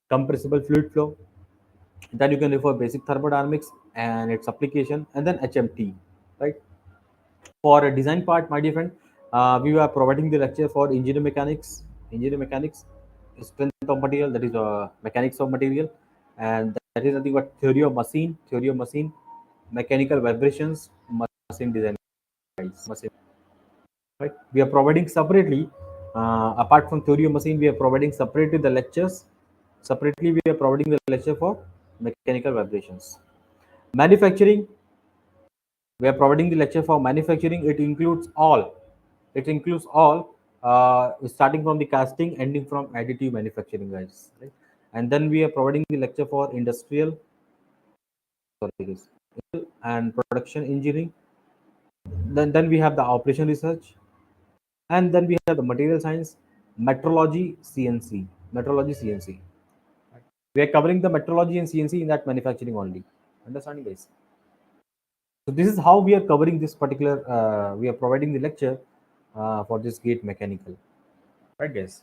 Compressible fluid flow. Then you can refer basic thermodynamics and its application, and then HMT, right? For a design part, my dear friend, we are providing the lecture for engineering mechanics. Engineering mechanics, strength of material, that is mechanics of material, and that is nothing but theory of machine, mechanical vibrations, machine design. Machine, right? We are providing separately, apart from theory of machine, we are providing separately the lectures. Separately, we are providing the lecture for mechanical vibrations. Manufacturing, we are providing the lecture for manufacturing. It includes all starting from the casting, ending from additive manufacturing, guys, right? And then we are providing the lecture for industrial, sorry guys, and production engineering. Then we have the operation research, and then we have the material science, metrology, CNC, metrology, CNC. We are covering the metrology and CNC in that manufacturing only. Understanding, guys? So this is how we are covering this particular. We are providing the lecture for this gate mechanical, right, guys?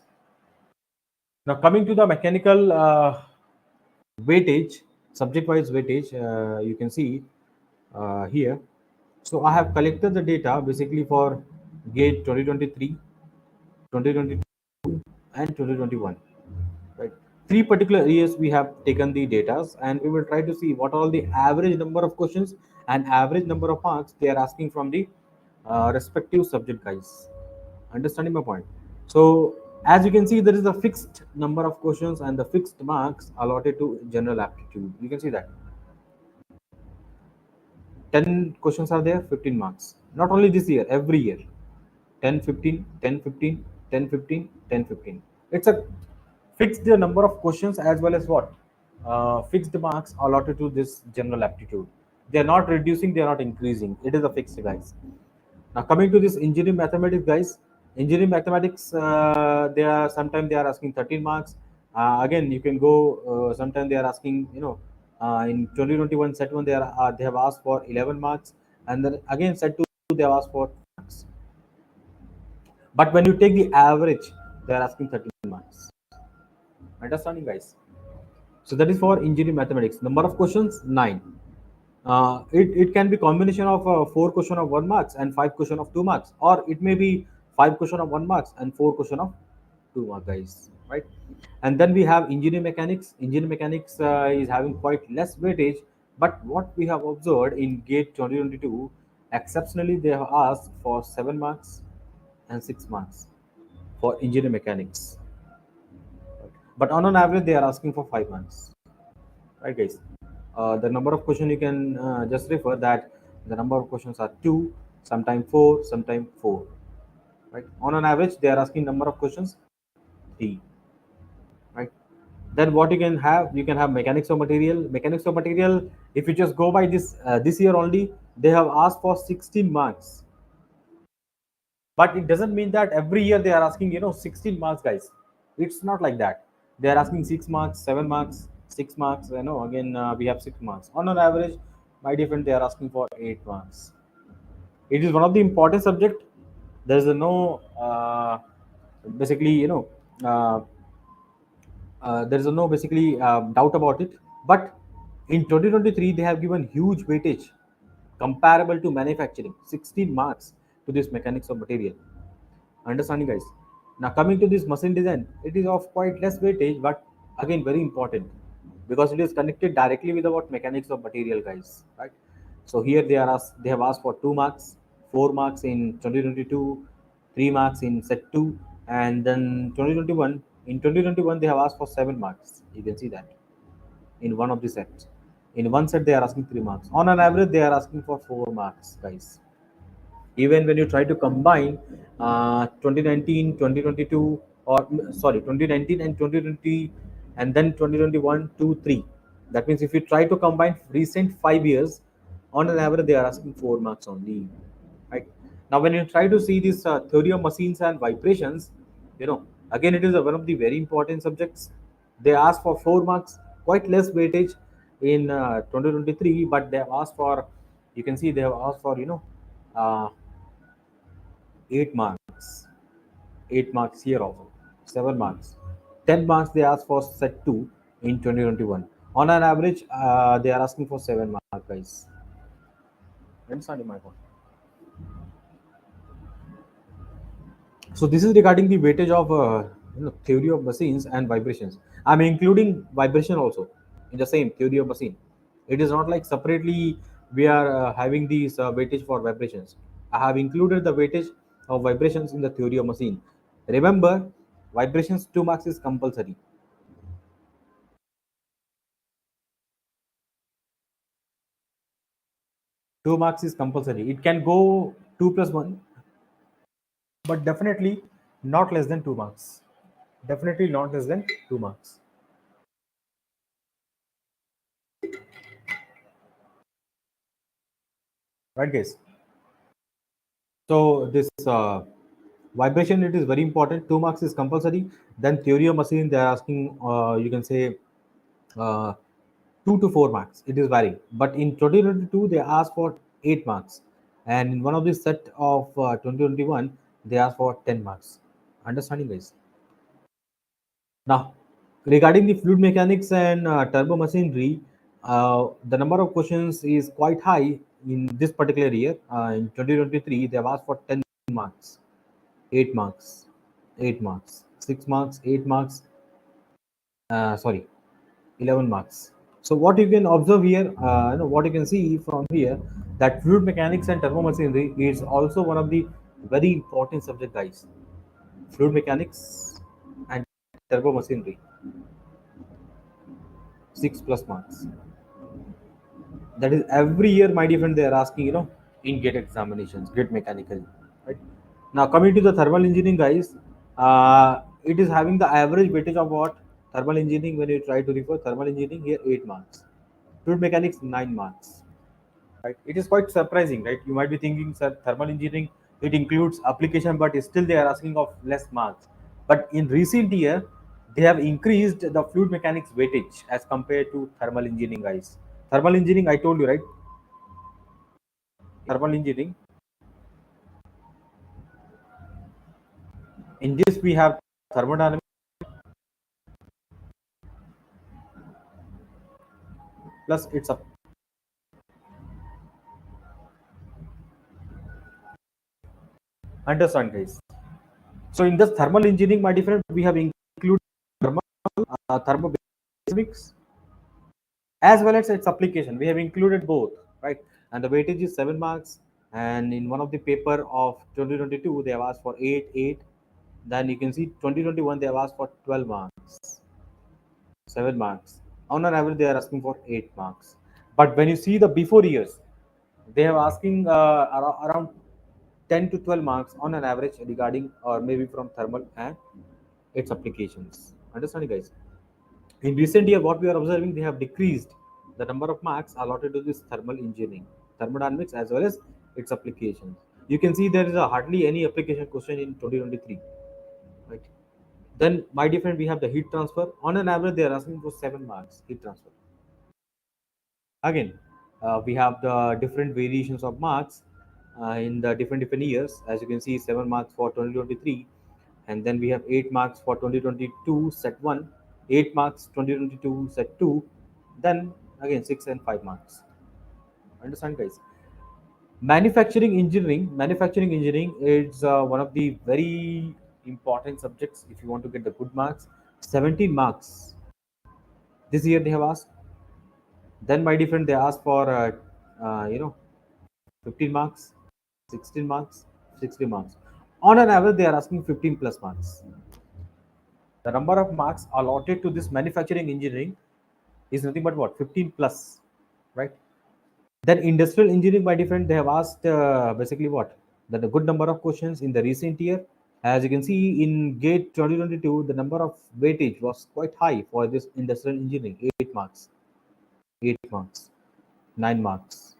Now coming to the mechanical weightage, subject-wise weightage, you can see here. So I have collected the data basically for gate 2023, 2022, and 2021. Right, three particular years we have taken the data, and we will try to see what are the average number of questions and average number of marks they are asking from the respective subject, guys. Understanding my point? So as you can see, there is a fixed number of questions and the fixed marks allotted to general aptitude. You can see that 10 questions are there, 15 marks. Not only this year, every year. 10, 15, 10, 15, 10, 15, 10, 15. It's a fixed number of questions as well as what? Fixed marks allotted to this general aptitude. They are not reducing, they are not increasing. It is a fixed, guys. Now coming to this engineering mathematics, guys. Engineering mathematics, they are sometimes they are asking 13 marks. Again, you can go. Sometimes they are asking, in 2021 set one they have asked for 11 marks, and then again set two they have asked for marks. But when you take the average, they are asking 13 marks. Understanding, guys? So that is for engineering mathematics. Number of questions, 9. It can be combination of 4 question of 1 marks and 5 question of 2 marks, or it may be 5 question of 1 marks and 4 question of 2 marks, guys. Right? And then we have engineering mechanics. Engineering mechanics is having quite less weightage, but what we have observed in GATE 2022, exceptionally they have asked for 7 marks and 6 marks for engineering mechanics. But on an average, they are asking for 5 months, right, guys? The number of questions you can just refer that the number of questions are two, sometimes four, sometimes four, right? On an average, they are asking number of questions three, right? Then what you can have mechanics of material. Mechanics of material, if you just go by this year only, they have asked for 16 marks, but it doesn't mean that every year they are asking 16 marks, guys. It's not like that. They are asking 6 marks, 7 marks, 6 marks, again we have 6 marks on an average. By different, they are asking for 8 marks. It is one of the important subject. There is no basically uh, there is no basically doubt about it. But in 2023 they have given huge weightage comparable to manufacturing, 16 marks to this mechanics of material. Understanding, guys? Now coming to this machine design, it is of quite less weightage, but again very important because it is connected directly with about mechanics of material, guys. Right? So here they have asked for 2 marks, 4 marks in 2022, 3 marks in set two, and then 2021. In 2021 they have asked for 7 marks. You can see that in one of the sets. In one set they are asking 3 marks. On an average they are asking for 4 marks, guys. Even when you try to combine 2019 2022, or sorry, 2019 and 2020, and then 2021 2 3, that means if you try to combine recent 5 years, on an average they are asking 4 marks only, right? Now when you try to see this theory of machines and vibrations, again it is one of the very important subjects. They ask for 4 marks, quite less weightage in 2023, but they have asked for, you can see they have asked for uh, 8 marks, 8 marks here also, 7 marks, 10 marks they ask for set 2 in 2021. On an average, they are asking for 7 marks, guys. Understanding my point? So this is regarding the weightage of theory of machines and vibrations. I'm including vibration also in the same theory of machine. It is not like separately we are having these weightage for vibrations. I have included the weightage of vibrations in the theory of machine. Remember, vibrations 2 marks is compulsory. 2 marks is compulsory. It can go 2 plus 1, but definitely not less than 2 marks. Definitely not less than 2 marks. Right, guys? So this vibration, it is very important. 2 marks is compulsory. Then theory of machine, they are asking, you can say, uh, 2 to 4 marks. It is varying. But in 2022, they asked for 8 marks, and in one of the set of 2021, they asked for 10 marks. Understanding, guys? Now, regarding the fluid mechanics and turbo machinery, the number of questions is quite high in this particular year. In 2023, they have asked for 10 marks, 8 marks, 8 marks, 6 marks, 8 marks, sorry, 11 marks. So what you can observe here, what you can see from here, that fluid mechanics and turbo machinery is also one of the very important subject, guys. Fluid mechanics and turbo machinery, 6 plus marks. That is every year, my dear friend, they are asking, in gate examinations, gate mechanical, right? Now coming to the thermal engineering, guys, it is having the average weightage of what? Thermal engineering, when you try to refer thermal engineering here, 8 marks. Fluid mechanics, 9 marks, right? It is quite surprising, right? You might be thinking, sir, thermal engineering, it includes application, but still they are asking of less marks. But in recent year, they have increased the fluid mechanics weightage as compared to thermal engineering, guys. Thermal engineering, I told you, right? Thermal engineering, in this we have thermodynamics plus its up. Understand, guys? So in this thermal engineering, my different, we have included thermal, thermodynamics as well as its application. We have included both, right? And the weightage is 7 marks. And in one of the paper of 2022, they have asked for 8, 8. Then you can see 2021, they have asked for 12 marks, 7 marks. On an average, they are asking for 8 marks. But when you see the before years, they have asking around 10 to 12 marks on an average regarding, or maybe from thermal and its applications. Understand, guys? In recent year, what we are observing, they have decreased the number of marks allotted to this thermal engineering, thermodynamics as well as its applications. You can see there is a hardly any application question in 2023, right? Then, my dear friend, we have the heat transfer. On an average, they are asking for 7 marks heat transfer. Again, we have the different variations of marks in the different years. As you can see, 7 marks for 2023, and then we have 8 marks for 2022 set one, 8 marks 2022 set two, then again 6 and 5 marks. Understand, guys? Manufacturing engineering is one of the very important subjects if you want to get the good marks. 17 marks this year they have asked. Then, my different, they asked for 15 marks, 16 marks, 60 marks. On an average, they are asking 15 plus marks. The number of marks allotted to this manufacturing engineering is nothing but what? 15 plus, right? Then industrial engineering, by different, they have asked basically what? That a good number of questions in the recent year. As you can see in GATE 2022, the number of weightage was quite high for this industrial engineering, 8 marks, 8 marks, 9 marks.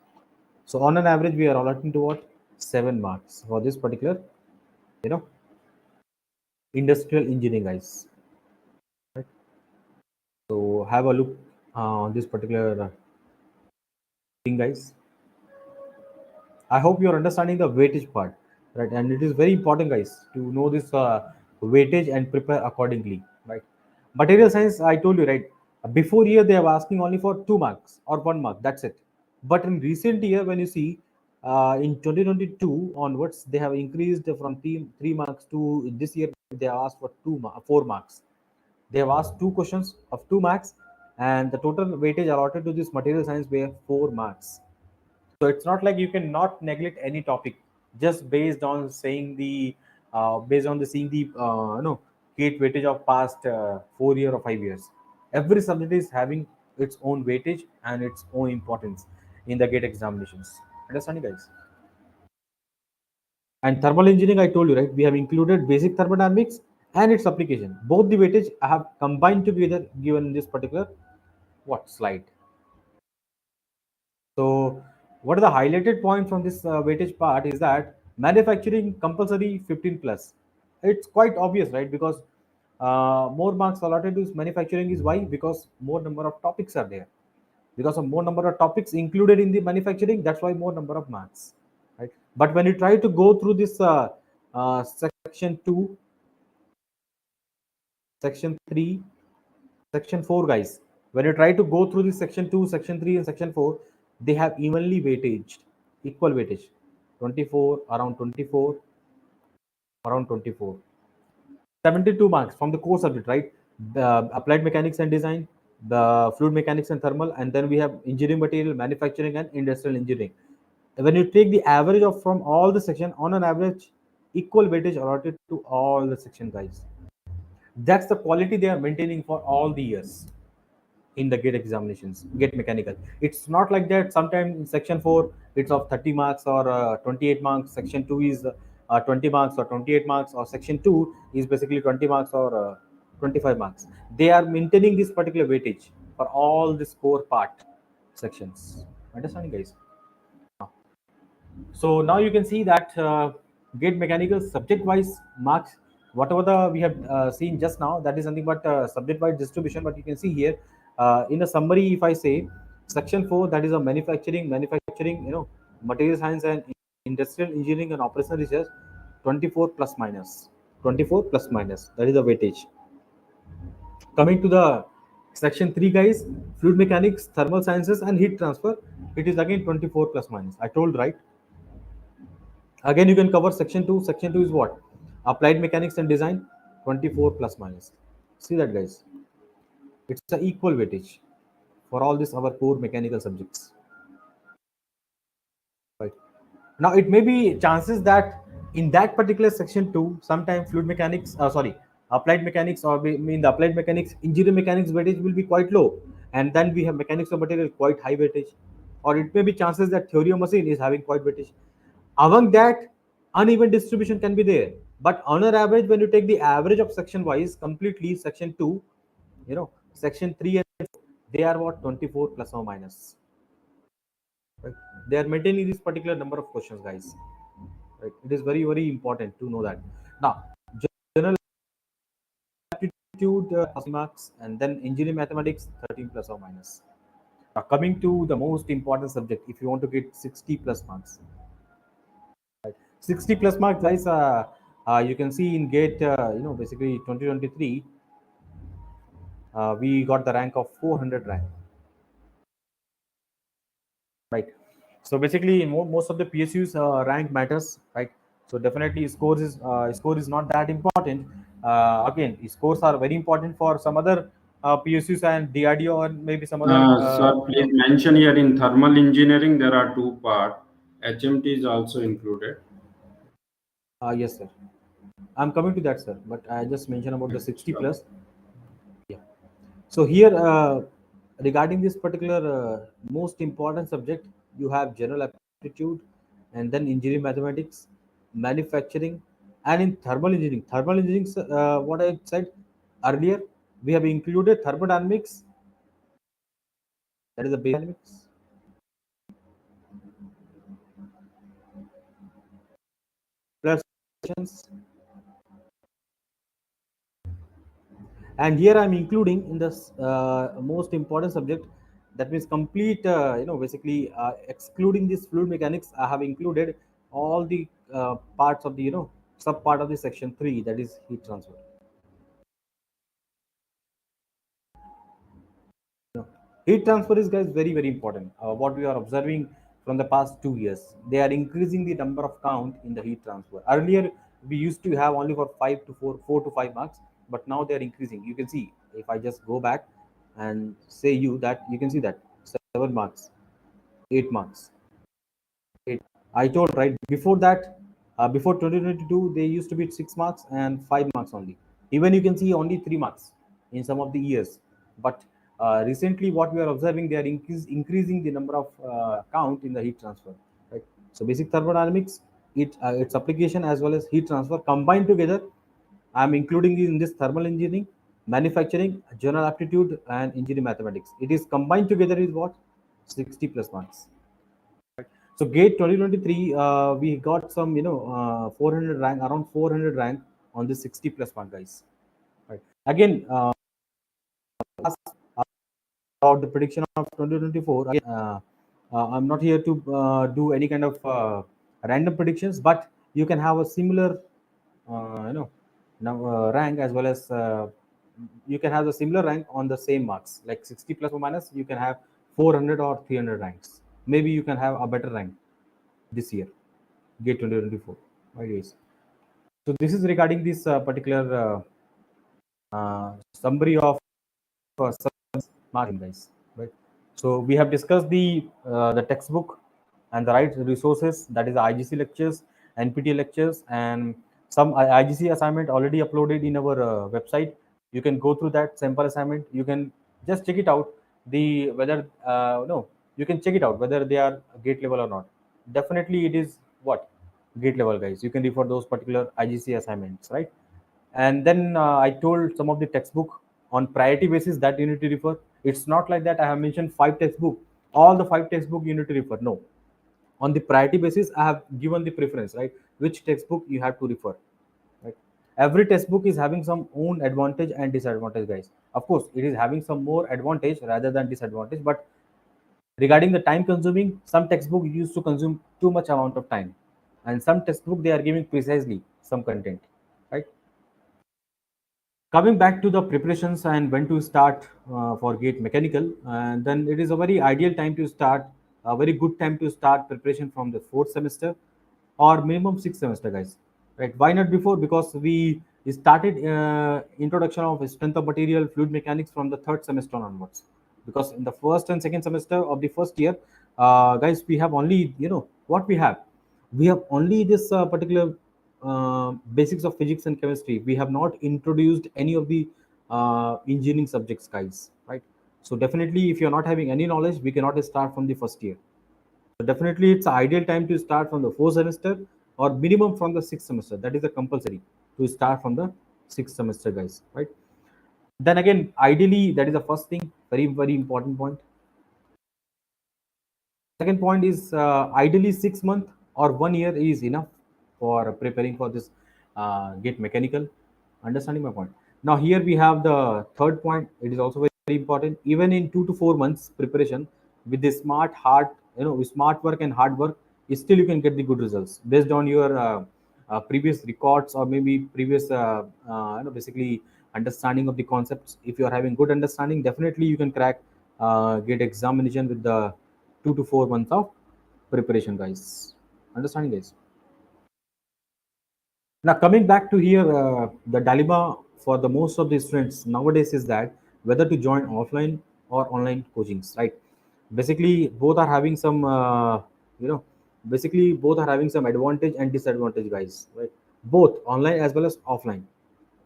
So on an average, we are allotting to what? 7 marks for this particular, you know, industrial engineering, guys. Right? So have a look on this particular thing, guys. I hope you are understanding the weightage part, right? And it is very important, guys, to know this weightage and prepare accordingly, right? Material science, I told you, right? Before year, they are asking only for 2 marks or 1 mark. That's it. But in recent year, when you see in 2022 onwards, they have increased from 3 marks to this year, they have asked for 4 marks. They have asked two questions of 2 marks, and the total weightage allotted to this material science were 4 marks. So it's not like you cannot neglect any topic just based on saying the based on the seeing the gate weightage of past 4 year or 5 years. Every subject is having its own weightage and its own importance in the gate examinations. Understanding, guys? And thermal engineering, I told you, right? We have included basic thermodynamics and its application. Both the weightage I have combined together given in this particular what slide. So, what are the highlighted point from this weightage part is that Manufacturing compulsory 15 plus. It's quite obvious, right? Because more marks allotted to manufacturing is why? Because more number of topics are there. Because of more number of topics included in the manufacturing, that's why more number of marks, right? But when you try to go through this section 2, section 3, section 4, guys, when you try to go through this section 2, section 3, and section 4, they have evenly weightage, equal weightage, 24, around 24, around 24. 72 marks from the core subject, right? The applied mechanics and design, the fluid mechanics and thermal, and then we have engineering material, manufacturing, and industrial engineering. When you take the average of from all the section, on an average, equal weightage allotted to all the section, guys. That's the quality they are maintaining for all the years in the gate examinations, gate mechanical. It's not like that. Sometimes in section 4 it's of 30 marks or 28 marks, section 2 is 20 marks or 28 marks, or section 2 is basically 20 marks or 25 marks. They are maintaining this particular weightage for all this core part sections. Understanding, guys? So now you can see that gate mechanical subject wise marks, whatever the we have seen just now, that is nothing but subject wise distribution. But you can see here in a summary, if I say section 4, that is a manufacturing, material science and industrial engineering and operational research, 24 plus minus, 24 plus minus, that is the weightage. Coming to the section 3, guys, fluid mechanics, thermal sciences, and heat transfer, it is again 24 plus minus. I told, right? Again, you can cover section 2. Section 2 is what? Applied mechanics and design, 24 plus minus. See that, guys? It's a equal weightage for all these our core mechanical subjects. Right. Now, it may be chances that in that particular section 2, sometime fluid mechanics, applied mechanics, or in the applied mechanics, engineering mechanics weightage will be quite low. And then we have mechanics of material quite high weightage. Or it may be chances that theory of machine is having quite weightage. Among that, uneven distribution can be there. But on an average, when you take the average of section wise completely, section 2, section 3 and 4, they are what? 24 plus or minus. Right? They are maintaining this particular number of questions, guys. Right? It is very, very important to know that. Now, general aptitude marks, and then engineering mathematics 13 plus or minus. Now, coming to the most important subject, if you want to get 60 plus marks, 60 plus marks, guys. You can see in gate, basically 2023, we got the rank of 400 rank, right? So basically, most of the PSUs rank matters, right? So definitely, score is not that important. Again, scores are very important for some other PSUs and DRDO, or maybe some other. Sir, please mention here in thermal engineering there are two parts. HMT is also included. Yes, sir. I'm coming to that, sir. But I just mentioned about the 60 Sure. plus. Yeah. So here, regarding this particular most important subject, you have general aptitude, and then engineering mathematics, manufacturing, and in thermal engineering, what I said earlier, we have included thermodynamics, that is the basic dynamics, plus questions. And here I'm including in this most important subject, that means complete, basically excluding this fluid mechanics, I have included all the parts of the sub part of the section 3, that is heat transfer. Heat transfer is, guys, very, very important. What we are observing from the past 2 years, they are increasing the number of count in the heat transfer. Earlier, we used to have only for 5 to 4 to 5 marks, but now they are increasing. You can see, if I just go back and say you that, you can see that 7 marks, 8 marks. I told, right, before that, before 2022, they used to be 6 marks and 5 marks only. Even you can see only 3 marks in some of the years. But recently, what we are observing, they are increasing the number of count in the heat transfer. Right. So basic thermodynamics, its application as well as heat transfer combined together. I am including in this thermal engineering, manufacturing, general aptitude, and engineering mathematics. It is combined together is what? 60 plus marks. So GATE 2023, we got some 400 rank, around 400 rank on the 60 plus mark, guys. Right. Again, about the prediction of 2024. Again, I'm not here to do any kind of random predictions, but you can have a similar, rank, as well as you can have a similar rank on the same marks, like 60 plus or minus. You can have 400 or 300 ranks. Maybe you can have a better rank this year, GATE 2024. Right, guys. So this is regarding this particular summary of marking, guys. Right. So we have discussed the textbook and the right resources, that is the IGC lectures, NPTEL lectures, and some IGC assignment already uploaded in our website. You can go through that sample assignment. You can just check it out. The whether no, you can check it out whether they are gate level or not. Definitely, it is what gate level, guys. You can refer those particular IGC assignments, right? And then I told some of the textbook on priority basis that you need to refer. It's not like that I have mentioned 5 textbook, all the 5 textbook you need to refer. No, on the priority basis I have given the preference, right? Which textbook you have to refer, right? Every textbook is having some own advantage and disadvantage, guys. Of course, it is having some more advantage rather than disadvantage, but regarding the time consuming, some textbook used to consume too much amount of time, and some textbook they are giving precisely some content, right? Coming back to the preparations and when to start for gate mechanical, and then it is a very ideal time to start, a very good time to start preparation from the 4th semester or minimum 6th semester, guys. Right? Why not before? Because we started introduction of strength of material, fluid mechanics from the 3rd semester onwards. Because in the first and second semester of the first year, guys, we have only, what we have. We have only this particular basics of physics and chemistry. We have not introduced any of the engineering subjects, guys, right? So definitely, if you're not having any knowledge, we cannot start from the first year. So definitely, it's an ideal time to start from the 4th semester or minimum from the 6th semester. That is the compulsory to start from the 6th semester, guys, right? Then again, ideally, that is the first thing, very very important point. Second point is ideally 6 months or 1 year is enough for preparing for this gate mechanical. Understanding my point? Now here we have the third point. It is also very important. Even in 2 to 4 months preparation with the smart hard, with smart work and hard work, still you can get the good results based on your previous records or maybe previous basically understanding of the concepts. If you are having good understanding, definitely you can crack gate examination with the 2 to 4 months of preparation, guys. Understanding, guys? Now, coming back to here, the dilemma for the most of the students nowadays is that whether to join offline or online coachings, right? Basically, both are having some, you know, basically both are having some advantage and disadvantage, guys, right? Both online as well as offline.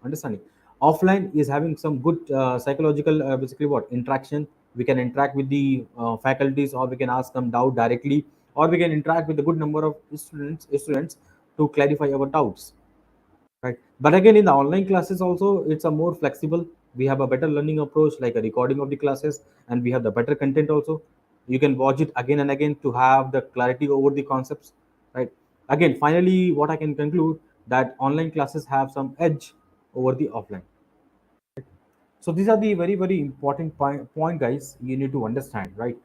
Understanding? Offline is having some good psychological, basically what interaction. We can interact with the faculties, or we can ask them doubt directly, or we can interact with a good number of students to clarify our doubts, right? But again, in the online classes also, it's a more flexible. We have a better learning approach, like a recording of the classes, and we have the better content also. You can watch it again and again to have the clarity over the concepts, right? Again, finally, what I can conclude, that online classes have some edge over the offline. So these are the very very important point, guys, you need to understand, right?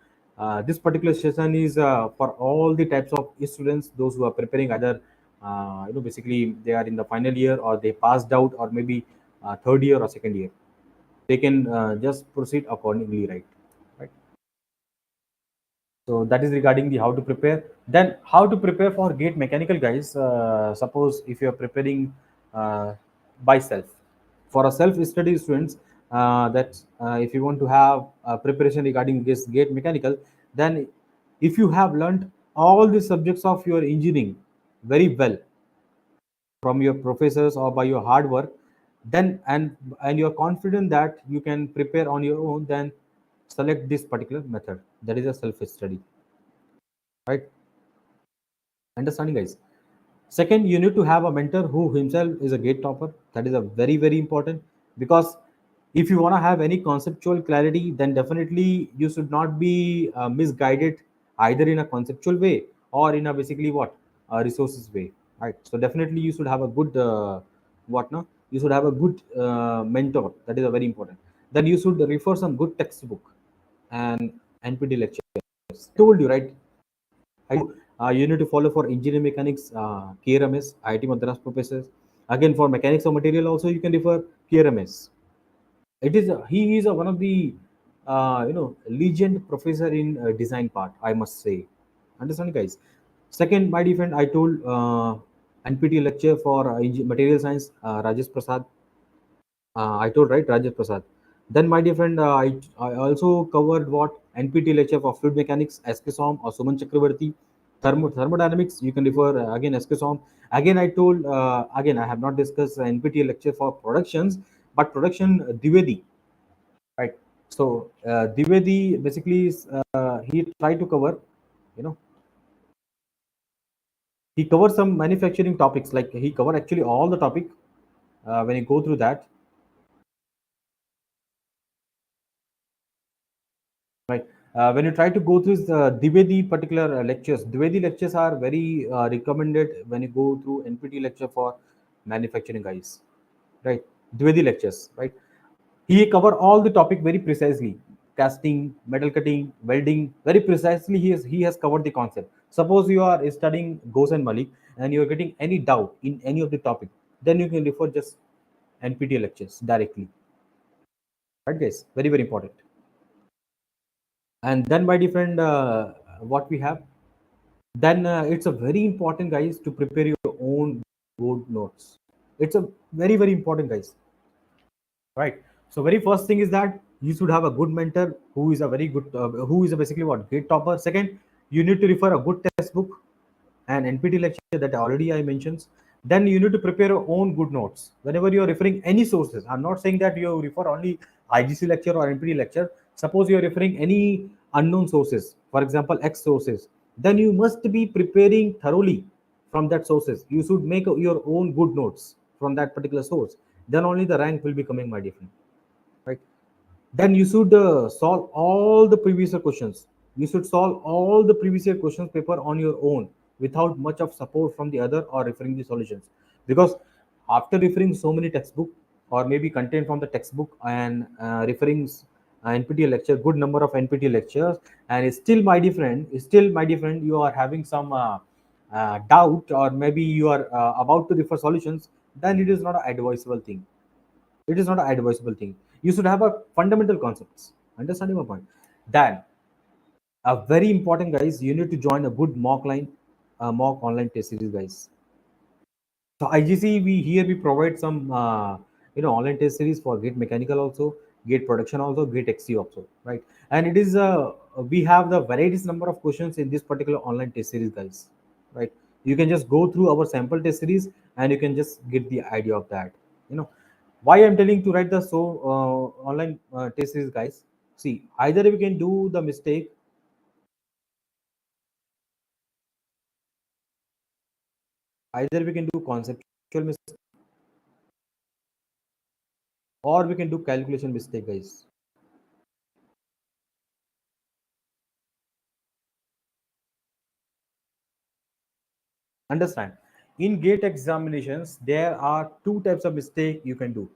This particular session is for all the types of students, those who are preparing either basically they are in the final year, or they passed out, or maybe third year or second year. They can just proceed accordingly, right? So that is regarding the how to prepare. Then how to prepare for gate mechanical, guys. Suppose if you are preparing by self, for a self study students, that if you want to have preparation regarding this gate mechanical, then if you have learned all the subjects of your engineering very well from your professors or by your hard work, then and you're confident that you can prepare on your own, then select this particular method, that is a self study, right? Understanding, guys? Second, you need to have a mentor who himself is a gate topper. That is a very very important, because if you want to have any conceptual clarity, then definitely you should not be misguided either in a conceptual way or in a basically what resources way, right? So definitely you should have a good what no you should have a good mentor. That is a very important. Then you should refer some good textbook and NPT lectures. Told you, right? You need to follow for engineering mechanics, KRMS, IIT Madras professors. Again, for mechanics of material, also you can refer KRMS. It is he is one of the legend professor in design part, I must say. Understand, guys? Second, my dear friend, I told NPT lecture for material science, Rajesh Prasad. I told, right, Rajesh Prasad. Then, my dear friend, I also covered what NPT lecture for fluid mechanics, SK Som or Suman Chakravarti. Thermodynamics, you can refer again SK Som. Again, I told, again, I have not discussed NPT lecture for productions, but production Divedi, right? So, Divedi basically is, he tried to cover, you know, he covered some manufacturing topics, like he covered actually all the topic. When you go through that, right? When you try to go through Dwivedi particular lectures, Dwivedi lectures are very recommended when you go through NPT lecture for manufacturing guys, right? Dwivedi lectures, right? He cover all the topic very precisely. Casting, metal cutting, welding, very precisely. He has covered the concept. Suppose you are studying Ghosh and Malik and you are getting any doubt in any of the topic, then you can refer just NPT lectures directly, right, guys? Very very important. And then, my different what we have, then it's a very important, guys, to prepare your own good notes. It's a very very important, guys, right? So very first thing is that you should have a good mentor who is a very good who is a basically what great topper. Second, you need to refer a good textbook and NPT lecture that already I mentioned. Then you need to prepare your own good notes whenever you are referring any sources. I'm not saying that you refer only IGC lecture or NPT lecture. Suppose you are referring any unknown sources, for example X sources, then you must be preparing thoroughly from that sources. You should make your own good notes from that particular source. Then only the rank will be coming, my dear friend, right? Then you should solve all the previous year questions. You should solve all the previous year questions paper on your own without much of support from the other or referring the solutions. Because after referring so many textbook or maybe content from the textbook and referring NPT lecture, good number of NPT lectures, and it's still, my dear friend, you are having some doubt, or maybe you are about to refer solutions, then it is not an advisable thing. It is not an advisable thing. You should have a fundamental concepts. Understanding my point? Then, a very important, guys, you need to join a good mock online test series, guys. So IGC, we provide some online test series for gate mechanical also, gate production also, gate XC also, right? And it is we have the varieties number of questions in this particular online test series, guys, right? You can just go through our sample test series and you can just get the idea of that. You know why I'm telling to write the online test series, guys. See, either we can do the mistake, either we can do conceptual mistake, or we can do calculation mistake, guys. Understand? In gate examinations, there are two types of mistake you can do.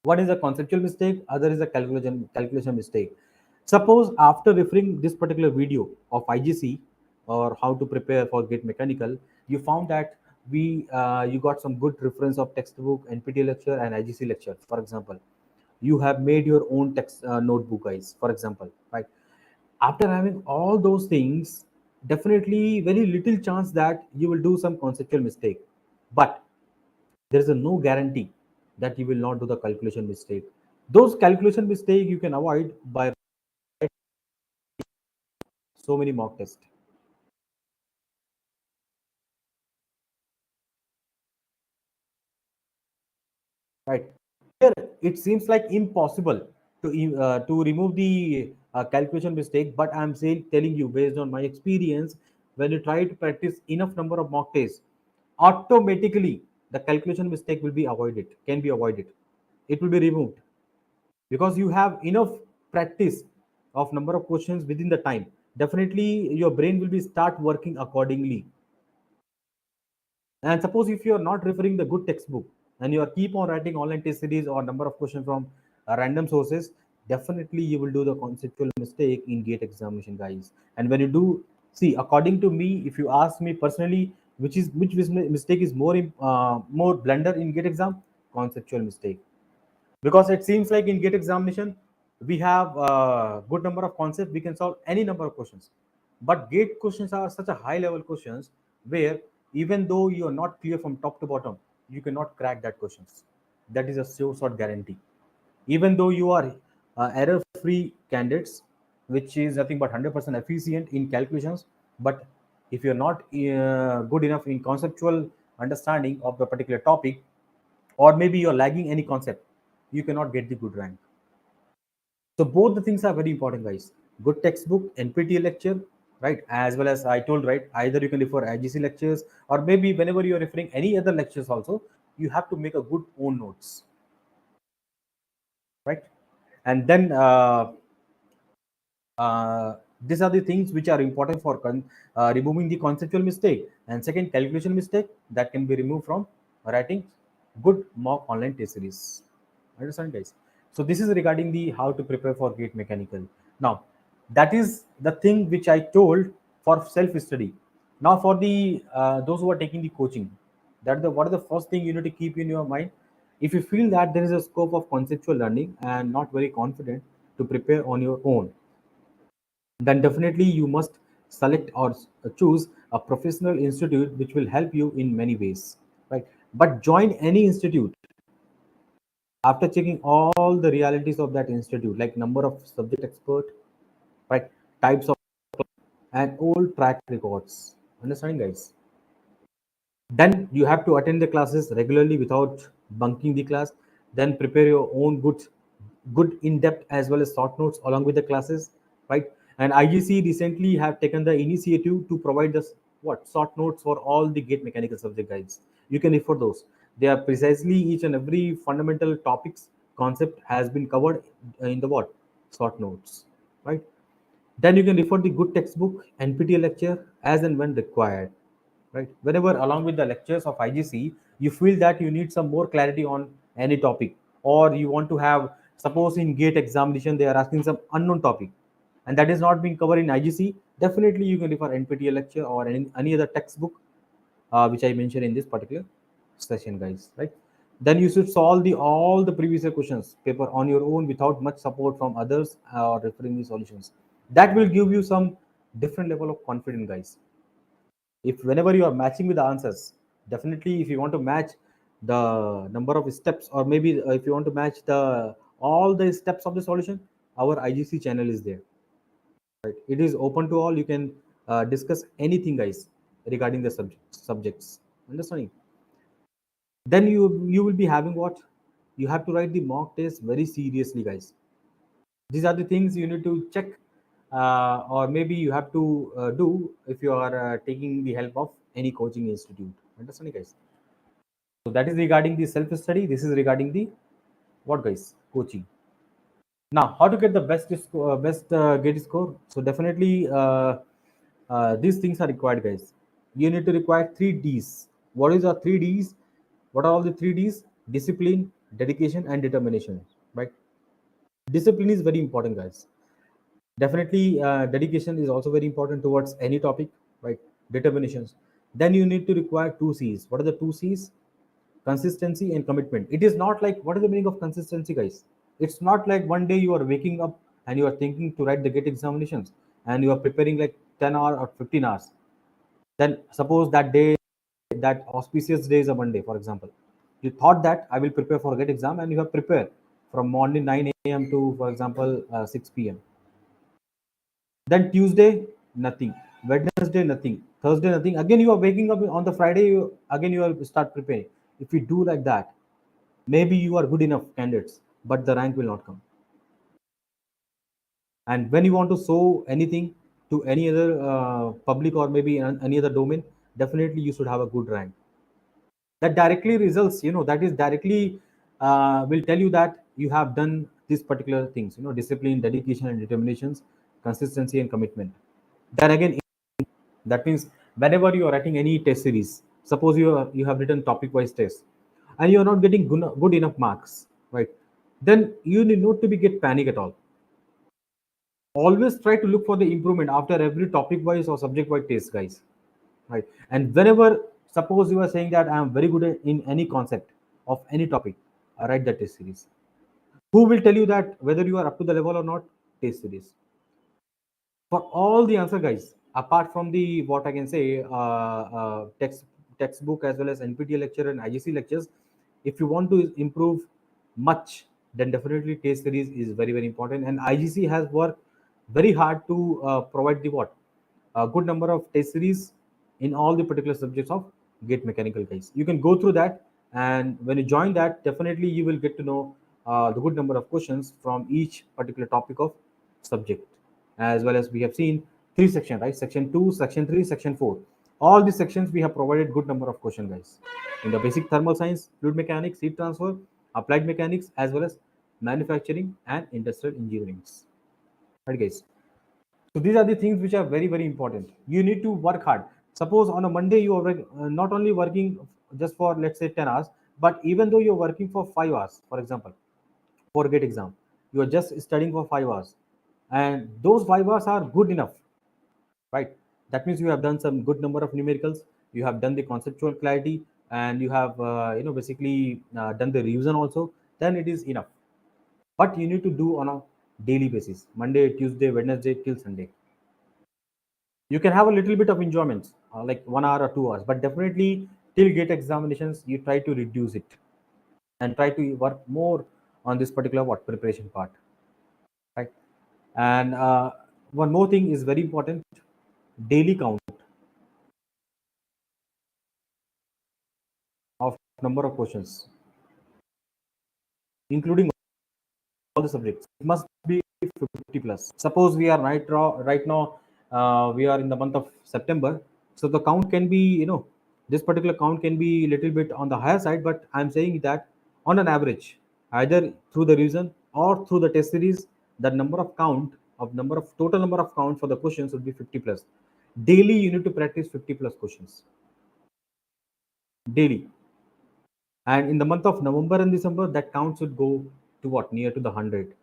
One is a conceptual mistake, other is a calculation mistake. Suppose after referring this particular video of IGC or how to prepare for gate mechanical, you found that you got some good reference of textbook, NPT lecture, and IGC lecture. For example, you have made your own text notebook, guys. For example, right? After having all those things, definitely very little chance that you will do some conceptual mistake, but there is a no guarantee that you will not do the calculation mistake. Those calculation mistake you can avoid by so many mock tests, right? Here it seems like impossible to remove the calculation mistake, but I'm saying telling you based on my experience, when you try to practice enough number of mock tests, automatically the calculation mistake will be avoided, can be avoided. It will be removed because you have enough practice of number of questions within the time. definitely your brain will be start working accordingly. And suppose if you are not referring the good textbook and you are keep on writing online test series or number of questions from random sources, definitely you will do the conceptual mistake in gate examination, guys. And when you do, see, according to me, if you ask me personally, which mistake is more blunder in gate exam, conceptual mistake, because it seems like in gate examination we have a good number of concepts, we can solve any number of questions, but gate questions are such a high level questions where even though you are not clear from top to bottom, you cannot crack that questions. That is a sure shot guarantee. Even though you are error free candidates, which is nothing but 100% efficient in calculations, but if you're not good enough in conceptual understanding of the particular topic, or maybe you're lagging any concept, you cannot get the good rank. So both the things are very important, guys. Good textbook, NPTEL lecture, right? As well as I told, right? Either you can refer IGC lectures, or maybe whenever you are referring any other lectures also, you have to make a good own notes, right? And then these are the things which are important for removing the conceptual mistake. And second, calculation mistake that can be removed from writing good mock online test series. Understand, guys? So this is regarding the how to prepare for gate mechanical. Now, that is the thing which I told for self study. Now, for the those who are taking the coaching, that the what are the first thing you need to keep in your mind. If you feel that there is a scope of conceptual learning and not very confident to prepare on your own, then definitely you must select or choose a professional institute which will help you in many ways, right? But join any institute after checking all the realities of that institute, like number of subject expert, right, types of, and old track records. Understanding, guys? Then you have to attend the classes regularly without bunking the class. Then prepare your own good in-depth as well as short notes along with the classes, right? And IGC recently have taken the initiative to provide us what short notes for all the gate mechanical subject, guys. You can refer those. They are precisely each and every fundamental topics concept has been covered in the what short notes, right? Then you can refer the good textbook, NPTEL lecture as and when required, right? Whenever along with the lectures of IGC, you feel that you need some more clarity on any topic, or you want to have, suppose in gate examination, they are asking some unknown topic, and that is not being covered in IGC, definitely you can refer NPTEL lecture or any other textbook which I mentioned in this particular session, guys, right? Then you should solve the all the previous year questions paper on your own without much support from others or referring the solutions. That will give you some different level of confidence, guys. If whenever you are matching with the answers, definitely if you want to match the number of steps, or maybe if you want to match the all the steps of the solution, our IGC channel is there, right? It is open to all. You can discuss anything, guys, regarding the subjects. Understanding? Then you will be having what you have to write the mock test very seriously, guys. These are the things you need to check, or maybe you have to do if you are taking the help of any coaching institute. Understanding, guys? So that is regarding the self study. This is regarding the what, guys, coaching. Now, how to get the best gate score? So definitely these things are required, guys. You need to require 3 Ds. What is the 3 Ds? What are all the 3 Ds? Discipline, dedication, and determination. Right? Discipline is very important, guys. Definitely, dedication is also very important towards any topic, right? Determinations. Then you need to require 2 Cs. What are the 2 Cs? Consistency and commitment. It is not like, what is the meaning of consistency, guys? It's not like one day you are waking up and you are thinking to write the gate examinations and you are preparing like 10 hours or 15 hours. Then suppose that day, that auspicious day is a Monday, for example. You thought that I will prepare for gate exam, and you have prepared from morning 9 a.m. to, for example, 6 p.m. Then Tuesday, nothing. Wednesday, nothing. Thursday, nothing. Again, you are waking up on the Friday. Again, you will start preparing. If you do like that, maybe you are good enough candidates, but the rank will not come. And when you want to show anything to any other public or maybe any other domain, definitely you should have a good rank. That directly results, that is directly will tell you that you have done these particular things. Discipline, dedication, and determinations, consistency, and commitment. Then again, that means whenever you are writing any test series, suppose you have written topic wise test and you are not getting good enough marks, right? Then you need not to be get panic at all. Always try to look for the improvement after every topic wise or subject wise test, guys, right? And whenever, suppose you are saying that I am very good in any concept of any topic, write the test series. Who will tell you that whether you are up to the level or not? Test series. For all the answer, guys, apart from the what I can say, textbook as well as NPTEL lecture and IGC lectures, if you want to improve much, then definitely test series is very very important. And IGC has worked very hard to provide the what a good number of test series in all the particular subjects of gate mechanical, guys. You can go through that, and when you join that, definitely you will get to know the good number of questions from each particular topic of subject. As well as we have seen three sections, right? Section 2, section 3, section 4. All these sections we have provided good number of questions, guys. In the basic thermal science, fluid mechanics, heat transfer, applied mechanics, as well as manufacturing and industrial engineering. Right, guys? So these are the things which are very very important. You need to work hard. Suppose on a Monday you are not only working just for, let's say, 10 hours, but even though you're working for 5 hours, for example, for gate exam, you are just studying for 5 hours, and those 5 hours are good enough, right? That means you have done some good number of numericals, you have done the conceptual clarity, and you have basically done the revision also. Then it is enough. But you need to do on a daily basis, Monday, Tuesday, Wednesday till Sunday. You can have a little bit of enjoyment, like 1 hour or 2 hours, but definitely till gate examinations you try to reduce it and try to work more on this particular what preparation part, right? And one more thing is very important: daily count of number of questions, including all the subjects. It must be 50 plus. Suppose we are right now we are in the month of September, so the count can be, this particular count can be a little bit on the higher side, but I'm saying that on an average, either through the reason or through the test series, the number of total number of count for the questions would be 50 plus. Daily you need to practice 50 plus questions daily. And in the month of November and December, that count should go to what, near to the 100.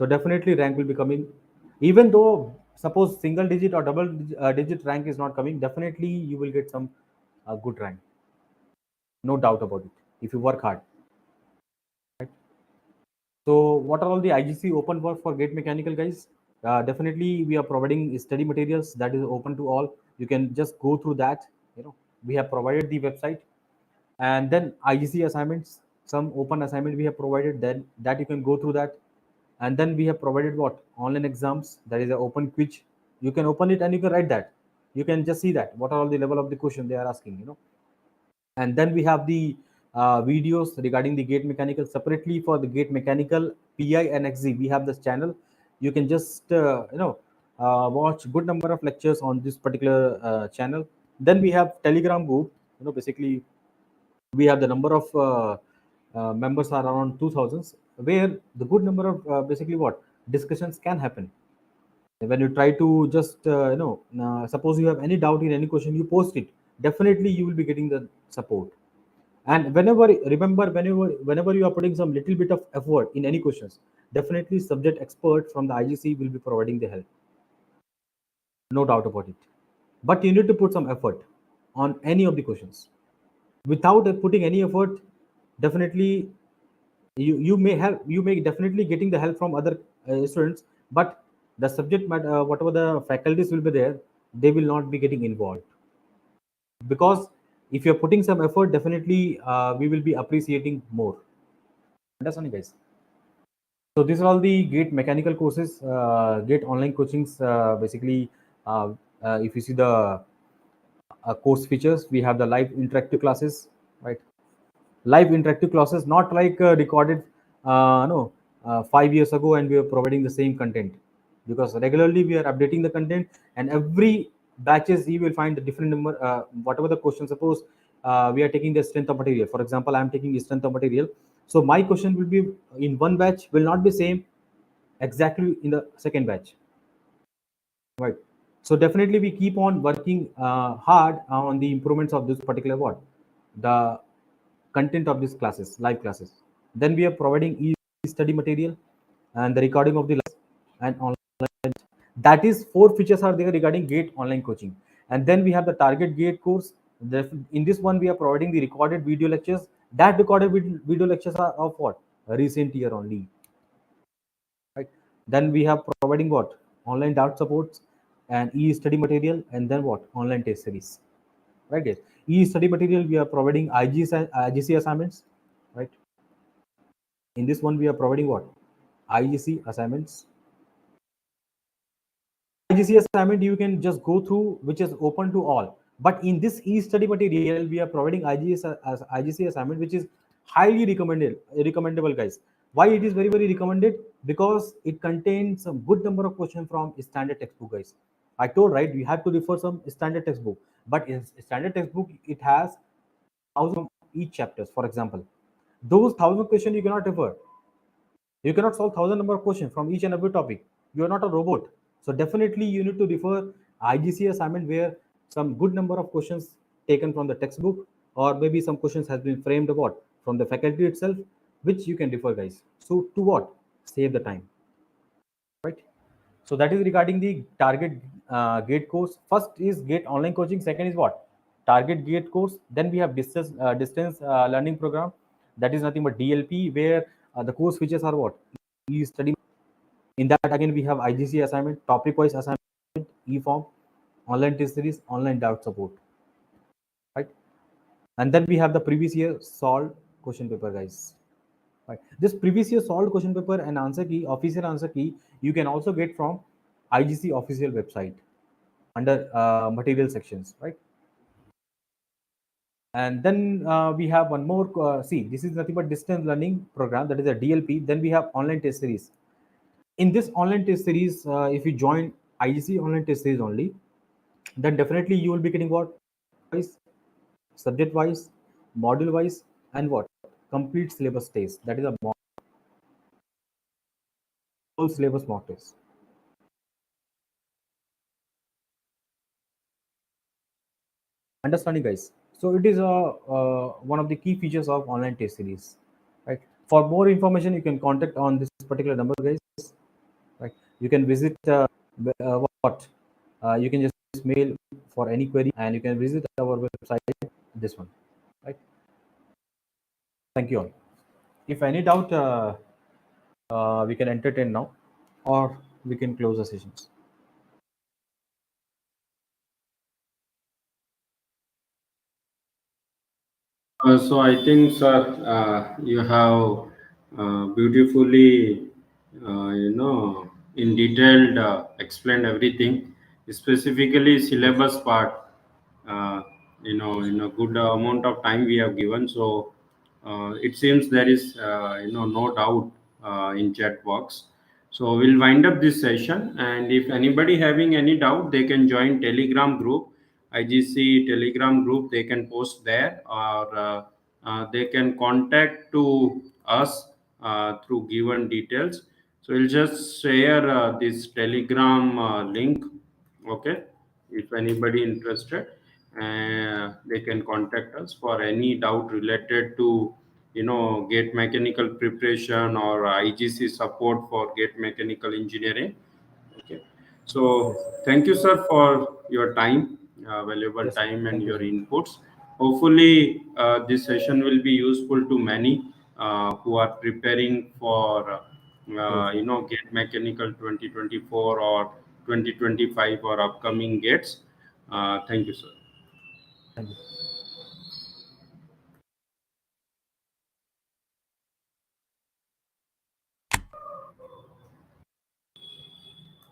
So definitely rank will be coming. Even though suppose single digit or double digit rank is not coming, definitely you will get some good rank. No doubt about it. If you work hard. Right? So what are all the IGC open work for gate mechanical, guys? Definitely we are providing study materials that is open to all. You can just go through that. We have provided the website, and then IGC assignments, some open assignment we have provided, then that you can go through that. And then we have provided what online exams, that is an open quiz. You can open it and you can write that. You can just see that what are all the level of the question they are asking. And then we have the videos regarding the gate mechanical. Separately for the gate mechanical PI and XZ, we have this channel. You can just watch good number of lectures on this particular channel. Then we have Telegram group. Basically we have the number of members are around 2000s, where the good number of basically what discussions can happen. When you try to just suppose you have any doubt in any question, you post it, definitely you will be getting the support. And whenever you are putting some little bit of effort in any questions, definitely subject expert from the IGC will be providing the help, no doubt about it. But you need to put some effort on any of the questions. Without putting any effort, definitely you may definitely getting the help from other students, but the subject matter, whatever the faculties will be there, they will not be getting involved. Because if you're putting some effort, definitely we will be appreciating more. Understand, guys? So these are all the gate mechanical courses, gate online coachings. Basically, if you see the course features, we have the live interactive classes, right? Live interactive classes, not like recorded no 5 years ago, and we are providing the same content, because regularly we are updating the content, and every batches you will find the different number, whatever the question. Suppose we are taking the strength of material, for example, I am taking strength of material, so my question will be in one batch will not be same exactly in the second batch. right? So definitely we keep on working hard on the improvements of this particular what the content of these classes, live classes. Then we are providing e-study material and the recording of the lessons and online. That is four features are there regarding GATE online coaching. And then we have the target GATE course. In this one, we are providing the recorded video lectures. That recorded video lectures are of what? A recent year only. Right. Then we have providing what? Online doubt supports and e-study material, and then what? Online test series. Right, guys? E-study material, we are providing IGC assignments, right? In this one, we are providing what? IGC assignments. IGC assignment you can just go through, which is open to all. But in this e-study material, we are providing IGC assignment, which is highly recommendable, guys. Why it is very recommended? Because it contains a good number of questions from standard textbook, guys. I told right, we have to refer some standard textbook, but in standard textbook it has thousand each chapters. For example, those thousand questions you cannot refer. You cannot solve thousand number of questions from each and every topic. You are not a robot. So definitely you need to refer IGC assignment where some good number of questions taken from the textbook, or maybe some questions has been framed about from the faculty itself, which you can refer, guys. So to what? Save the time, right? So that is regarding the target gate course. First is gate online coaching. Second is what? Target gate course. Then we have distance learning program. That is nothing but DLP, where the course features are what? E-study. In that again we have IGC assignment, topic wise assignment, e-form, online test series, online doubt support, right? And then we have the previous year solved question paper, guys. Right. This previous year solved question paper and answer key, official answer key, you can also get from IGC official website under material sections, right? And then we have one more. See, this is nothing but distance learning program, that is a DLP. Then we have online test series. In this online test series, if you join IGC online test series only, then definitely you will be getting what? Wise, subject wise, module wise, and what? Complete syllabus test. That is a whole syllabus mock test. Understanding, guys? So it is one of the key features of online test series, right? For more information, you can contact on this particular number, guys. Right? You can visit what? You can just mail for any query, and you can visit our website. This one, right? Thank you all. If any doubt, we can entertain now, or we can close the sessions. So I think, sir, you have beautifully, in detailed explained everything, specifically syllabus part. Uh, in a good amount of time we have given. So it seems there is, no doubt in chat box. So we'll wind up this session, and if anybody having any doubt, they can join Telegram group, IGC Telegram group. They can post there, or they can contact to us through given details. So we'll just share this Telegram link. Okay, if anybody interested, they can contact us for any doubt related to, gate mechanical preparation or IGC support for gate mechanical engineering. Okay. So Yes, thank you, sir, for your time, valuable yes, sir. time, and Thank you, your sir. inputs. Hopefully, this session will be useful to many who are preparing for, Sure, sure. gate mechanical 2024 or 2025 or upcoming gates. Thank you, sir. Thank you.